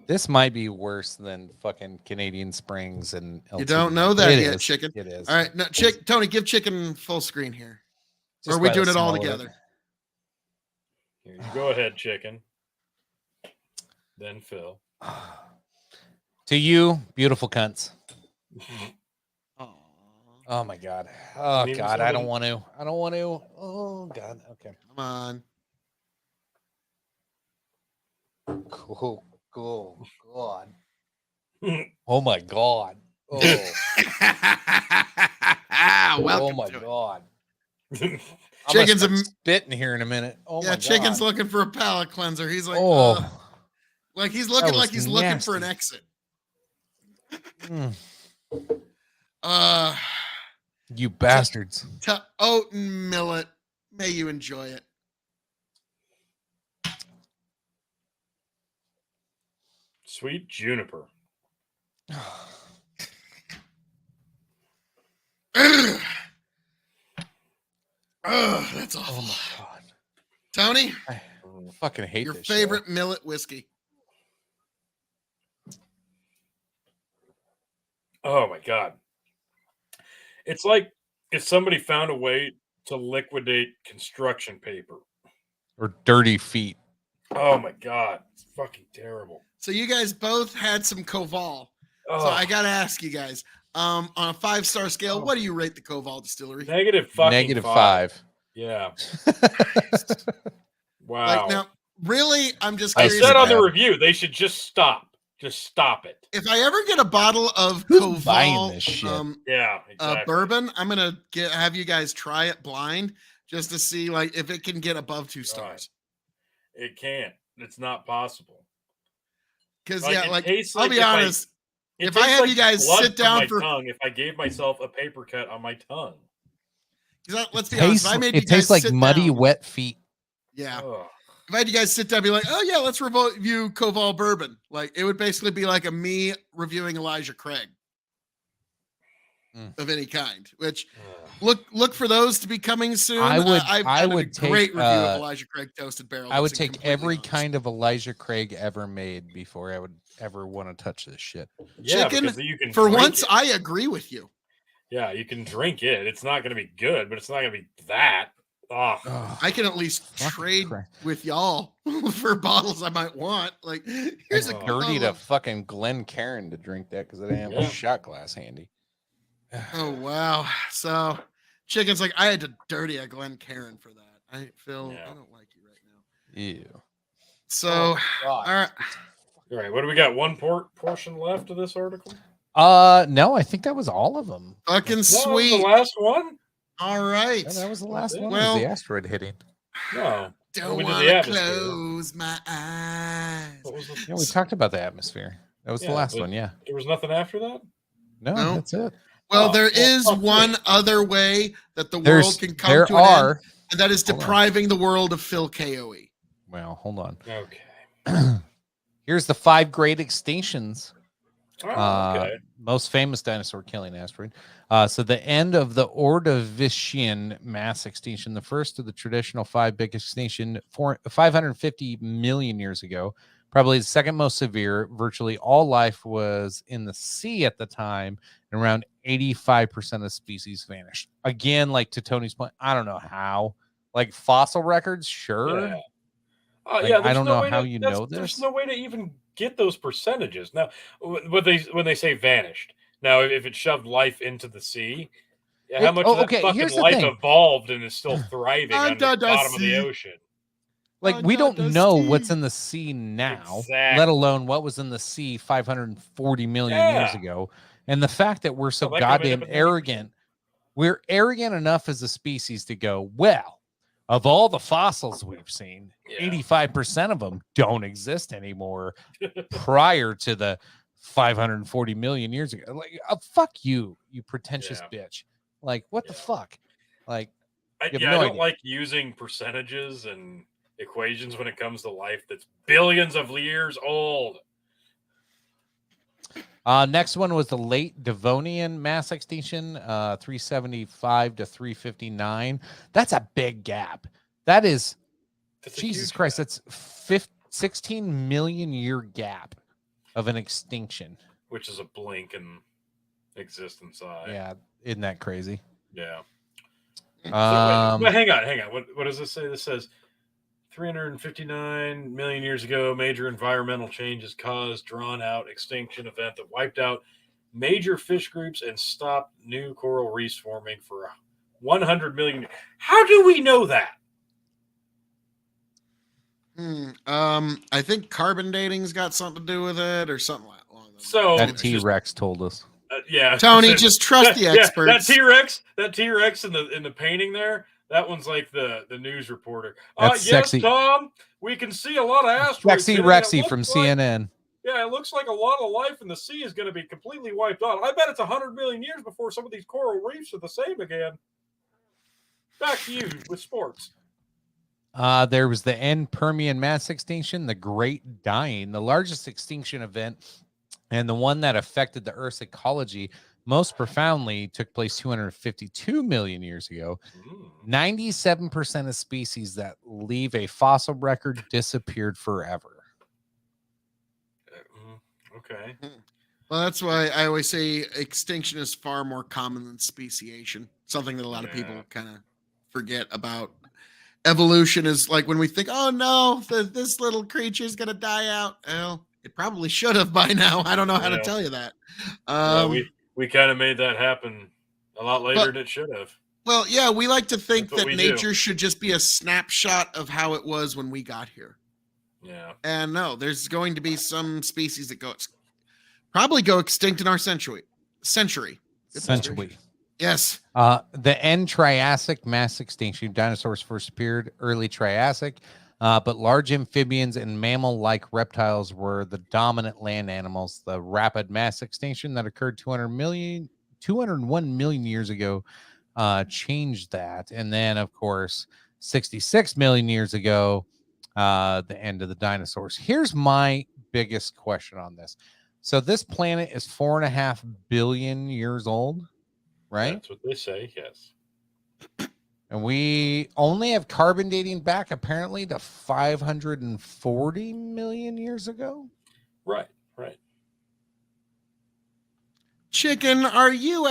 This might be worse than fucking Canadian Springs and LTV. You don't know that it yet, is. Chicken. It is. All right, now, Tony, give Chicken full screen here. Or are we doing it all together? Here, you go ahead, Chicken. Then Phil. To you, beautiful cunts. Oh my God. Oh God. I don't want to. Oh God. Okay. Come on. Cool. God. Oh my God. Oh, Welcome oh my to it. god. Chicken's I'm spitting here in a minute. Oh Yeah, my Chicken's god. looking for a palate cleanser. He's like, Oh, like he's that looking was like he's looking for an nasty. exit. Mm, Uh, you bastards. to oat and millet. May you enjoy it. Sweet juniper. Ugh. Ugh, that's Oh awful. my god. Tony, I fucking hate your this favorite show. millet whiskey. Oh my god. It's like if somebody found a way to liquidate construction paper. Or dirty feet. Oh my god. It's fucking terrible. So you guys both had some Koval. Oh, So I gotta ask you guys, on a 5-star scale, Oh. what do you rate the Koval distillery? negative fucking Negative 5. 5. Yeah. Like Wow. now, really, I'm just I curious. said on the bad. review they should just stop. Just stop it. If I ever get a bottle of Who's buying Koval this shit? Yeah, exactly. bourbon, I'm gonna have you guys try it blind just to see like if it can get above 2 stars. It can't. It's not possible. Because Like, yeah, it like tastes I'll like be if I- honest, It if I tastes have like you guys blood sit from down my for- tongue if I gave myself a paper cut on my tongue. 'cause let's be honest, if I made you It guys tastes like sit muddy, down, wet feet. yeah. Ugh. If I had you guys sit down and be like, oh yeah, let's review Koval bourbon, like it would basically be like a me reviewing Elijah Craig of any kind. Which look for those to be coming soon. I would- I've I had would a great take, review of Elijah Craig Toasted Barrel. I would that's take completely every honest. kind of Elijah Craig ever made before I would ever want to touch this shit. Yeah, Chicken, because you can For drink once, it. I agree with you. Yeah, you can drink it. It's not going to be good, but it's not going to be that. Oh, Ugh. I can at least Fucking trade Christ. with y'all for bottles I might want. Like, here's a Oh. Dirty bottle to of- fucking Glen Cairn to drink that because I didn't have a Yeah. shot glass handy. Oh wow! So, Chicken's like, I had to dirty a Glen Cairn for that. I feel Yeah. I don't like you right now. Ew. So, all right. all right. What do we got? One portion left of this article? No, I think that was all of them. Fucking No, sweet. the last one? All right. Yeah, that was the last it. one. Well- was the asteroid hitting. No. Don't we did want the to atmosphere. close my eyes. What was the- Yeah, we talked about the atmosphere. That was Yeah, the last but- one. Yeah. There was nothing after that? No, No. that's it. Well, Oh, there well, is fuck one me. other way that the There's world can come there to an are. end, and that is Hold on. depriving the world of Phil KOE. Well, hold on. Okay. Here's the 5 great extinctions. Oh, okay. Most famous dinosaur killing asteroid. So the end of the Ordovician mass extinction, the first of the traditional 5 big extinction, 550 million years ago, probably the second most severe. Virtually all life was in the sea at the time, and around 85% of species vanished. Again, like to Tony's point, I don't know how. Like fossil records, sure. Yeah. Like, Yeah, I there's don't no know way how to- you that's- know There's this. no way to even get those percentages. Now, when they say vanished, now if it shoved life into the sea, how much of that okay, fucking here's the life thing. evolved and is still thriving on the Under the bottom of the sea. ocean? Like we don't know what's in the sea now, Exactly. let alone what was in the sea 540 million years Yeah. ago. And the fact that we're so Well, that could have goddamn ended up at 90%. arrogant, we're arrogant enough as a species to go, well, of all the fossils we've seen, Yeah. 85% of them don't exist anymore prior to the 540 million years ago. Like, fuck you, you pretentious bitch. Like, what the fuck? Like, I have don't no idea. like using percentages and equations when it comes to life that's billions of years old. Next one was the late Devonian mass extinction, 375 to 359. That's a big gap. That is, That's a Jesus huge Christ, gap, that's 16 million year gap of an extinction. which is a blink in existence. Yeah, isn't that crazy? Yeah. Um, But hang on. What does this say? This says 359 million years ago, major environmental changes caused drawn-out extinction event that wiped out major fish groups and stopped new coral reefs forming for 100 million. How do we know that? I think carbon dating's got something to do with it, or something like that. So that it's just- T-Rex told us. Yeah, Tony, just trust the experts. Yeah, that T-Rex in the painting there. That one's like the news reporter. That's yes, sexy. Tom, we can see a lot of asteroids. Sexy Rexy from CNN. Yeah, it looks like a lot of life in the sea is going to be completely wiped out. I bet it's 100 million years before some of these coral reefs are the same again. Back to you with sports. There was the end Permian mass extinction, the Great Dying, the largest extinction event, and the one that affected the Earth's ecology most profoundly took place 252 million years ago. 97% of species that leave a fossil record disappeared forever. Okay. Well, that's why I always say extinction is far more common than speciation. Something that a lot of people kind of forget about. Evolution is like when we think, oh no, this little creature is going to die out. Well, it probably should have by now. I don't know how to tell you that. We kind of made that happen a lot later than it should have. Well, yeah, we like to think that nature do. should just be a snapshot of how it was when we got here. Yeah. And no, there's going to be some species that probably go extinct in our century. Yes. The end Triassic mass extinction. Dinosaurs first appeared early Triassic, but large amphibians and mammal-like reptiles were the dominant land animals. The rapid mass extinction that occurred 201 million years ago changed that. And then, of course, 66 million years ago, the end of the dinosaurs. Here's my biggest question on this. So this planet is 4.5 billion years old, right? That's what they say, yes. And we only have carbon dating back apparently to 540 million years ago. Right. Chicken, are you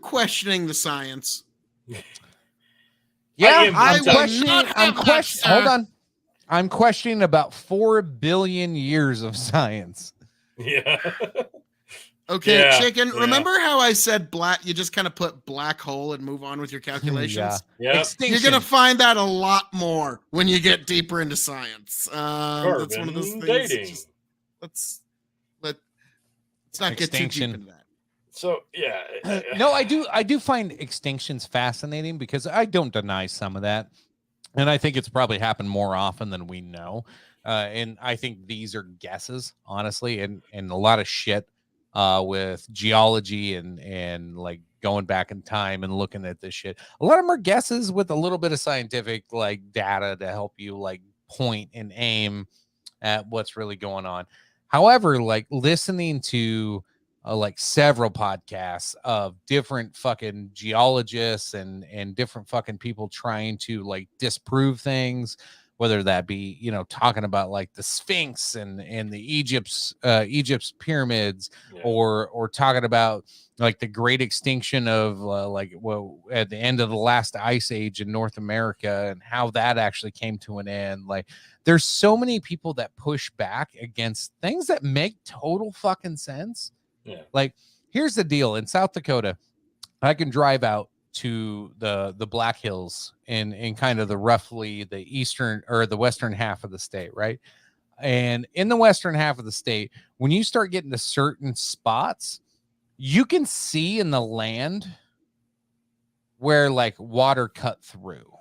questioning the science? Yeah, I'm questioning. Hold on. I'm questioning about 4 billion years of science. Yeah. Okay, Chicken, remember how I said black? You just kind of put black hole and move on with your calculations? Yeah. You're going to find that a lot more when you get deeper into science. That's one of those things. Dating. Let's not get too deep into that. So, yeah. No, I do find extinctions fascinating because I don't deny some of that. And I think it's probably happened more often than we know. And I think these are guesses, honestly, and a lot of shit with geology and like going back in time and looking at this shit. A lot of them are guesses with a little bit of scientific like data to help you like point and aim at what's really going on. However, like listening to like several podcasts of different fucking geologists and different fucking people trying to like disprove things, whether that be, talking about like the Sphinx and the Egypt's pyramids, or talking about like the great extinction of at the end of the last ice age in North America and how that actually came to an end. Like there's so many people that push back against things that make total fucking sense. Yeah. Like here's the deal. In South Dakota, I can drive out to the Black Hills in kind of the roughly the eastern or the western half of the state, right? And in the western half of the state, when you start getting to certain spots, you can see in the land where like water cut through.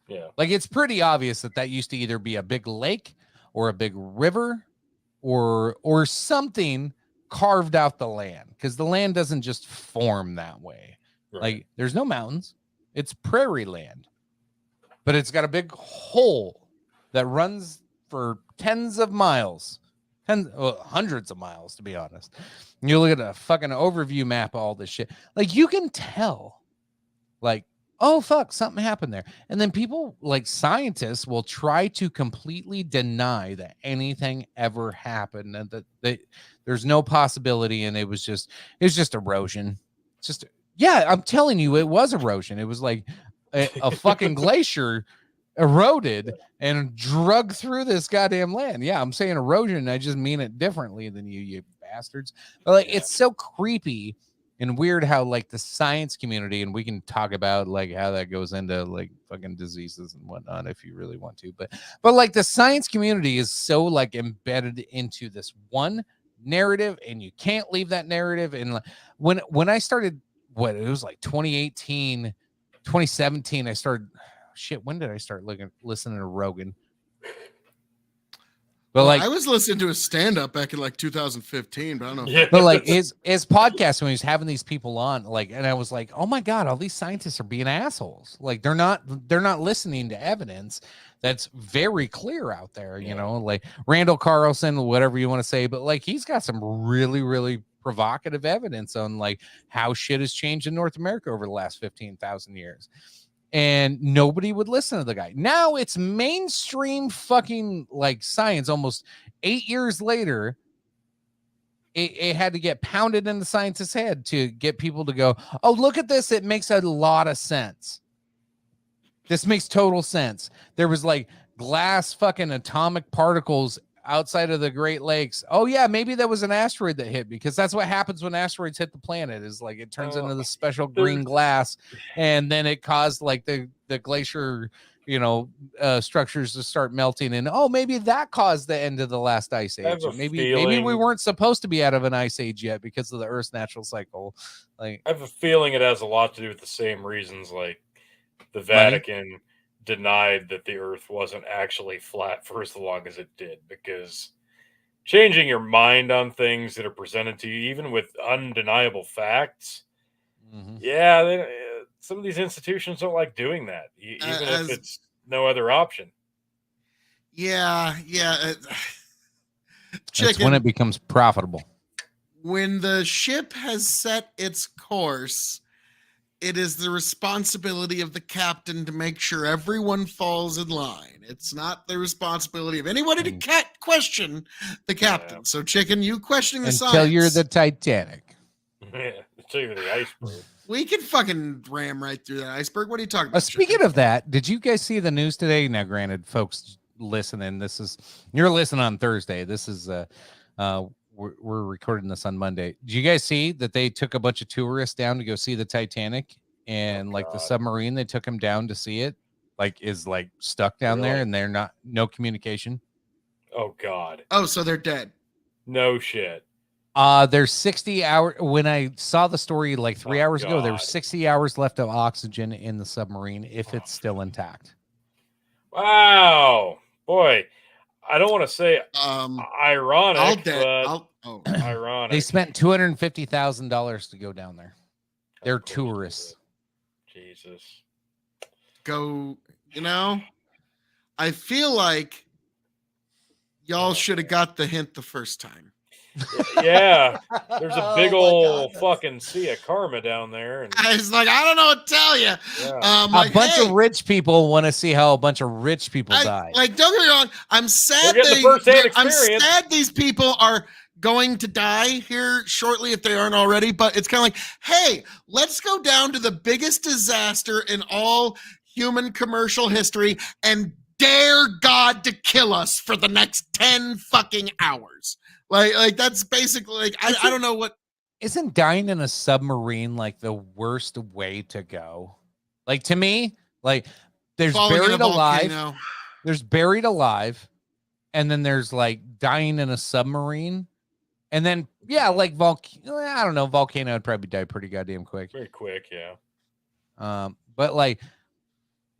Yeah. Like it's pretty obvious that used to either be a big lake or a big river or something carved out the land, because the land doesn't just form that way. Right. Like there's no mountains, it's prairie land, but it's got a big hole that runs for tens of miles, hundreds of miles, to be honest. And you look at a fucking overview map of all this shit, like you can tell, like, oh fuck, something happened there. And then people like scientists will try to completely deny that anything ever happened and that there's no possibility, and it was just erosion. It's just, yeah, I'm telling you, it was erosion. It was like a fucking glacier eroded and drug through this goddamn land. Yeah, I'm saying erosion. I just mean it differently than you bastards. But like, it's so creepy and weird how like the science community, and we can talk about like how that goes into like fucking diseases and whatnot if you really want to, but like the science community is so like embedded into this one narrative, and you can't leave that narrative. And when I started, it was like 2018, 2017, I started, when did I start listening to Rogan? But I was listening to his stand-up back in like 2015, but I don't know. But like his podcast when he was having these people on, and I was like, oh my God, all these scientists are being assholes. Like they're not listening to evidence that's very clear out there, you know, like Randall Carlson, whatever you want to say, but like he's got some really, really provocative evidence on like how shit has changed in North America over the last 15,000 years. And nobody would listen to the guy. Now it's mainstream fucking like science. Almost 8 years later, it had to get pounded in the scientist's head to get people to go, oh, look at this. It makes a lot of sense. This makes total sense. There was like glass fucking atomic particles outside of the Great Lakes. Oh yeah, maybe that was an asteroid that hit, because that's what happens when asteroids hit the planet, is like it turns into the special green glass, and then it caused like the glacier, you know, structures to start melting, and oh, maybe that caused the end of the last ice age. Maybe we weren't supposed to be out of an ice age yet because of the Earth's natural cycle. Like, I have a feeling it has a lot to do with the same reasons, like the Vatican denied that the Earth wasn't actually flat for as long as it did, because changing your mind on things that are presented to you, even with undeniable facts, some of these institutions don't like doing that, even if it's no other option. That's when it becomes profitable. When the ship has set its course, it is the responsibility of the captain to make sure everyone falls in line. It's not the responsibility of anybody to question the captain. So, Chicken, you questioning the science. Until you're the Titanic. Until you're the iceberg. We can fucking ram right through that iceberg. What are you talking about? Speaking of that, did you guys see the news today? Now, granted, folks listening, you're listening on Thursday. This is we're recording this on Monday. Did you guys see that they took a bunch of tourists down to go see the Titanic, and the submarine they took them down to see it is stuck down there, and they're no communication? Oh God. Oh, so they're dead. No shit. There's 60 hours. When I saw the story 3 hours ago, there was 60 hours left of oxygen in the submarine if it's still intact. Wow, boy. I don't want to say ironic, but ironic. They spent $250,000 to go down there. They're tourists. Jesus. I feel like y'all should have got the hint the first time. Yeah, there's a big old fucking sea of karma down there. And I was like, I don't know what to tell you. Yeah. A bunch of rich people want to see how a bunch of rich people die. Don't get me wrong. I'm sad. I'm sad these people are going to die here shortly if they aren't already. But it's kind of like, hey, let's go down to the biggest disaster in all human commercial history and dare God to kill us for the next 10 fucking hours. Like that's basically I don't know what. Isn't dying in a submarine the worst way to go? To me, there's buried alive. There's buried alive, and then there's dying in a submarine, and then I don't know, volcano would probably die pretty goddamn quick. Very quick, yeah. But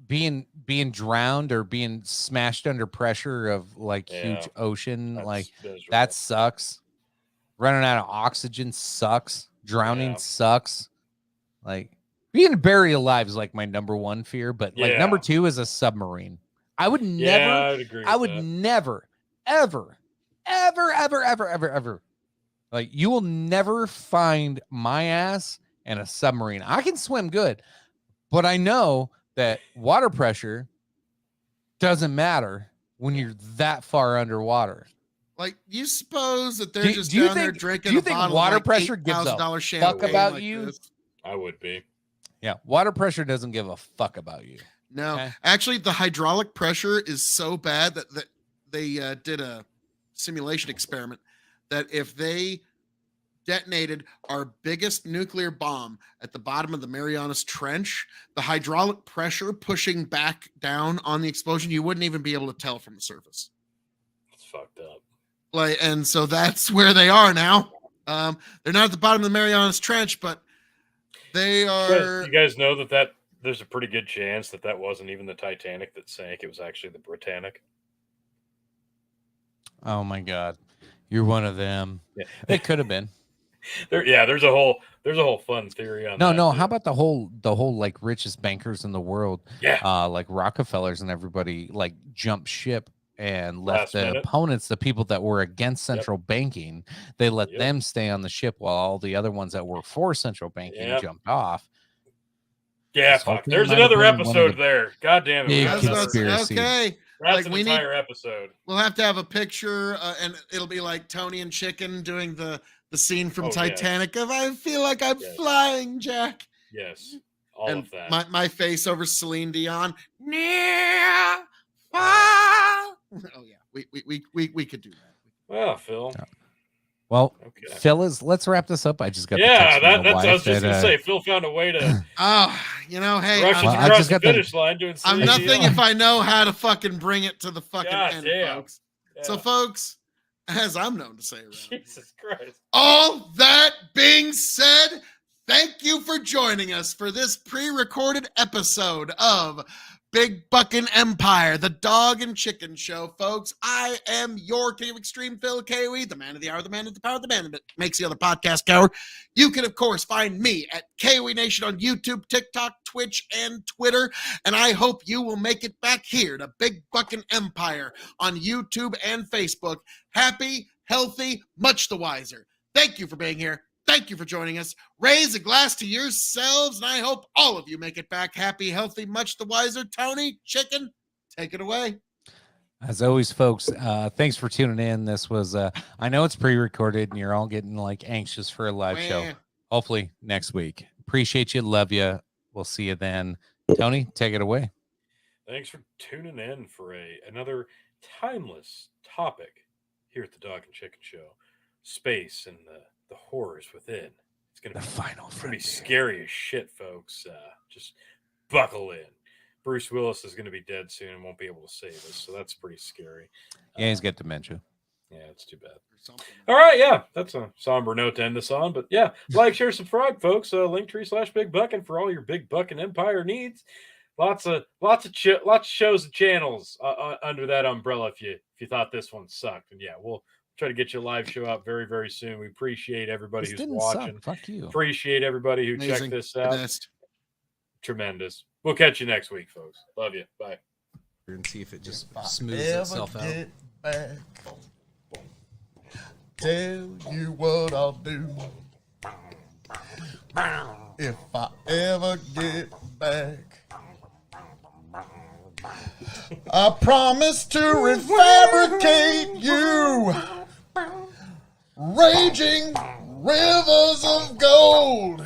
being drowned or being smashed under pressure of huge ocean, that sucks. Running out of oxygen sucks. Drowning sucks. Being buried alive is my number one fear, but number two is a submarine. I would never, never, ever, ever, ever, ever, ever, ever. You will never find my ass in a submarine. I can swim good, but I know that water pressure doesn't matter when you're that far underwater. You suppose that they're just down there drinking a bottle water of pressure gives a fuck about you? This? I would be. Yeah, water pressure doesn't give a fuck about you. No, actually, the hydraulic pressure is so bad that they did a simulation experiment that if they detonated our biggest nuclear bomb at the bottom of the Marianas Trench, the hydraulic pressure pushing back down on the explosion, you wouldn't even be able to tell from the surface. It's fucked up. And so that's where they are now. They're not at the bottom of the Marianas Trench, but they are. You guys know that there's a pretty good chance that wasn't even the Titanic that sank. It was actually the Britannic. Oh my God, you're one of them. Yeah. It could have been. There's a whole fun theory on that. No. How about the whole like richest bankers in the world? Yeah. Like Rockefellers and everybody like jumped ship and left Last the minute. opponents, the people that were against central banking, they let them stay on the ship while all the other ones that were for central banking jumped off. Yeah, fuck. There's another episode there. God damn it. Big conspiracy. Okay. That's an entire episode. We'll have to have a picture, and it'll be like Tony and Chicken doing the scene from Titanic of I feel like I'm flying, Jack. Yes. All and of that. My face over Celine Dion. Near fall. Oh yeah. We could do that. Well, Phil. Yeah. Well, Phil, let's wrap this up. I just got that's what I was just gonna say. Phil found a way to hey, rush across the finish line doing I'm nothing if I know how to fucking bring it to the fucking end, folks. Yeah. So, folks, as I'm known to say around, Jesus Christ. All that being said, thank you for joining us for this pre-recorded episode of Big Buckin' Empire, the Dog and Chicken Show, folks. I am your King of Extreme, Phil Kiwi, the man of the hour, the man of the power, the man that makes the other podcast cower. You can, of course, find me at Kiwi Nation on YouTube, TikTok, Twitch, and Twitter. And I hope you will make it back here to Big Buckin' Empire on YouTube and Facebook. Happy, healthy, much the wiser. Thank you for being here. Thank you for joining us. Raise a glass to yourselves, and I hope all of you make it back happy, healthy, much the wiser. Tony, Chicken, take it away. As always, folks, thanks for tuning in. This was, I know it's pre-recorded, and you're all getting like anxious for a live show. Hopefully next week. Appreciate you. Love you. We'll see you then. Tony, take it away. Thanks for tuning in for another timeless topic here at the Dog and Chicken Show. Space and the horrors within. It's gonna be scary as shit, folks. Just buckle in. Bruce Willis is gonna be dead soon and won't be able to save us, so that's pretty scary. Yeah, he's got dementia. Yeah, it's too bad. All right, yeah, that's a somber note to end this on. But yeah, like, share, subscribe, folks. Linktree/Big Buckin' for all your Big Buckin' Empire needs. Lots of shows and channels under that umbrella. If you thought this one sucked, and yeah, we'll try to get you a live show out very, very soon. We appreciate everybody who's watching. Fuck you. Appreciate everybody who checked this out. Tremendous. We'll catch you next week, folks. Love you. Bye. And see if it just smooths itself out. Back, tell you what I'll do. If I ever get back, I promise to refabricate you. Raging rivers of gold.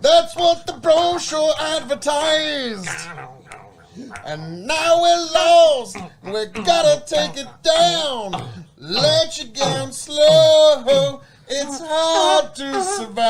That's what the brochure advertised. And now we're lost. We gotta take it down. Let you down slow. It's hard to survive.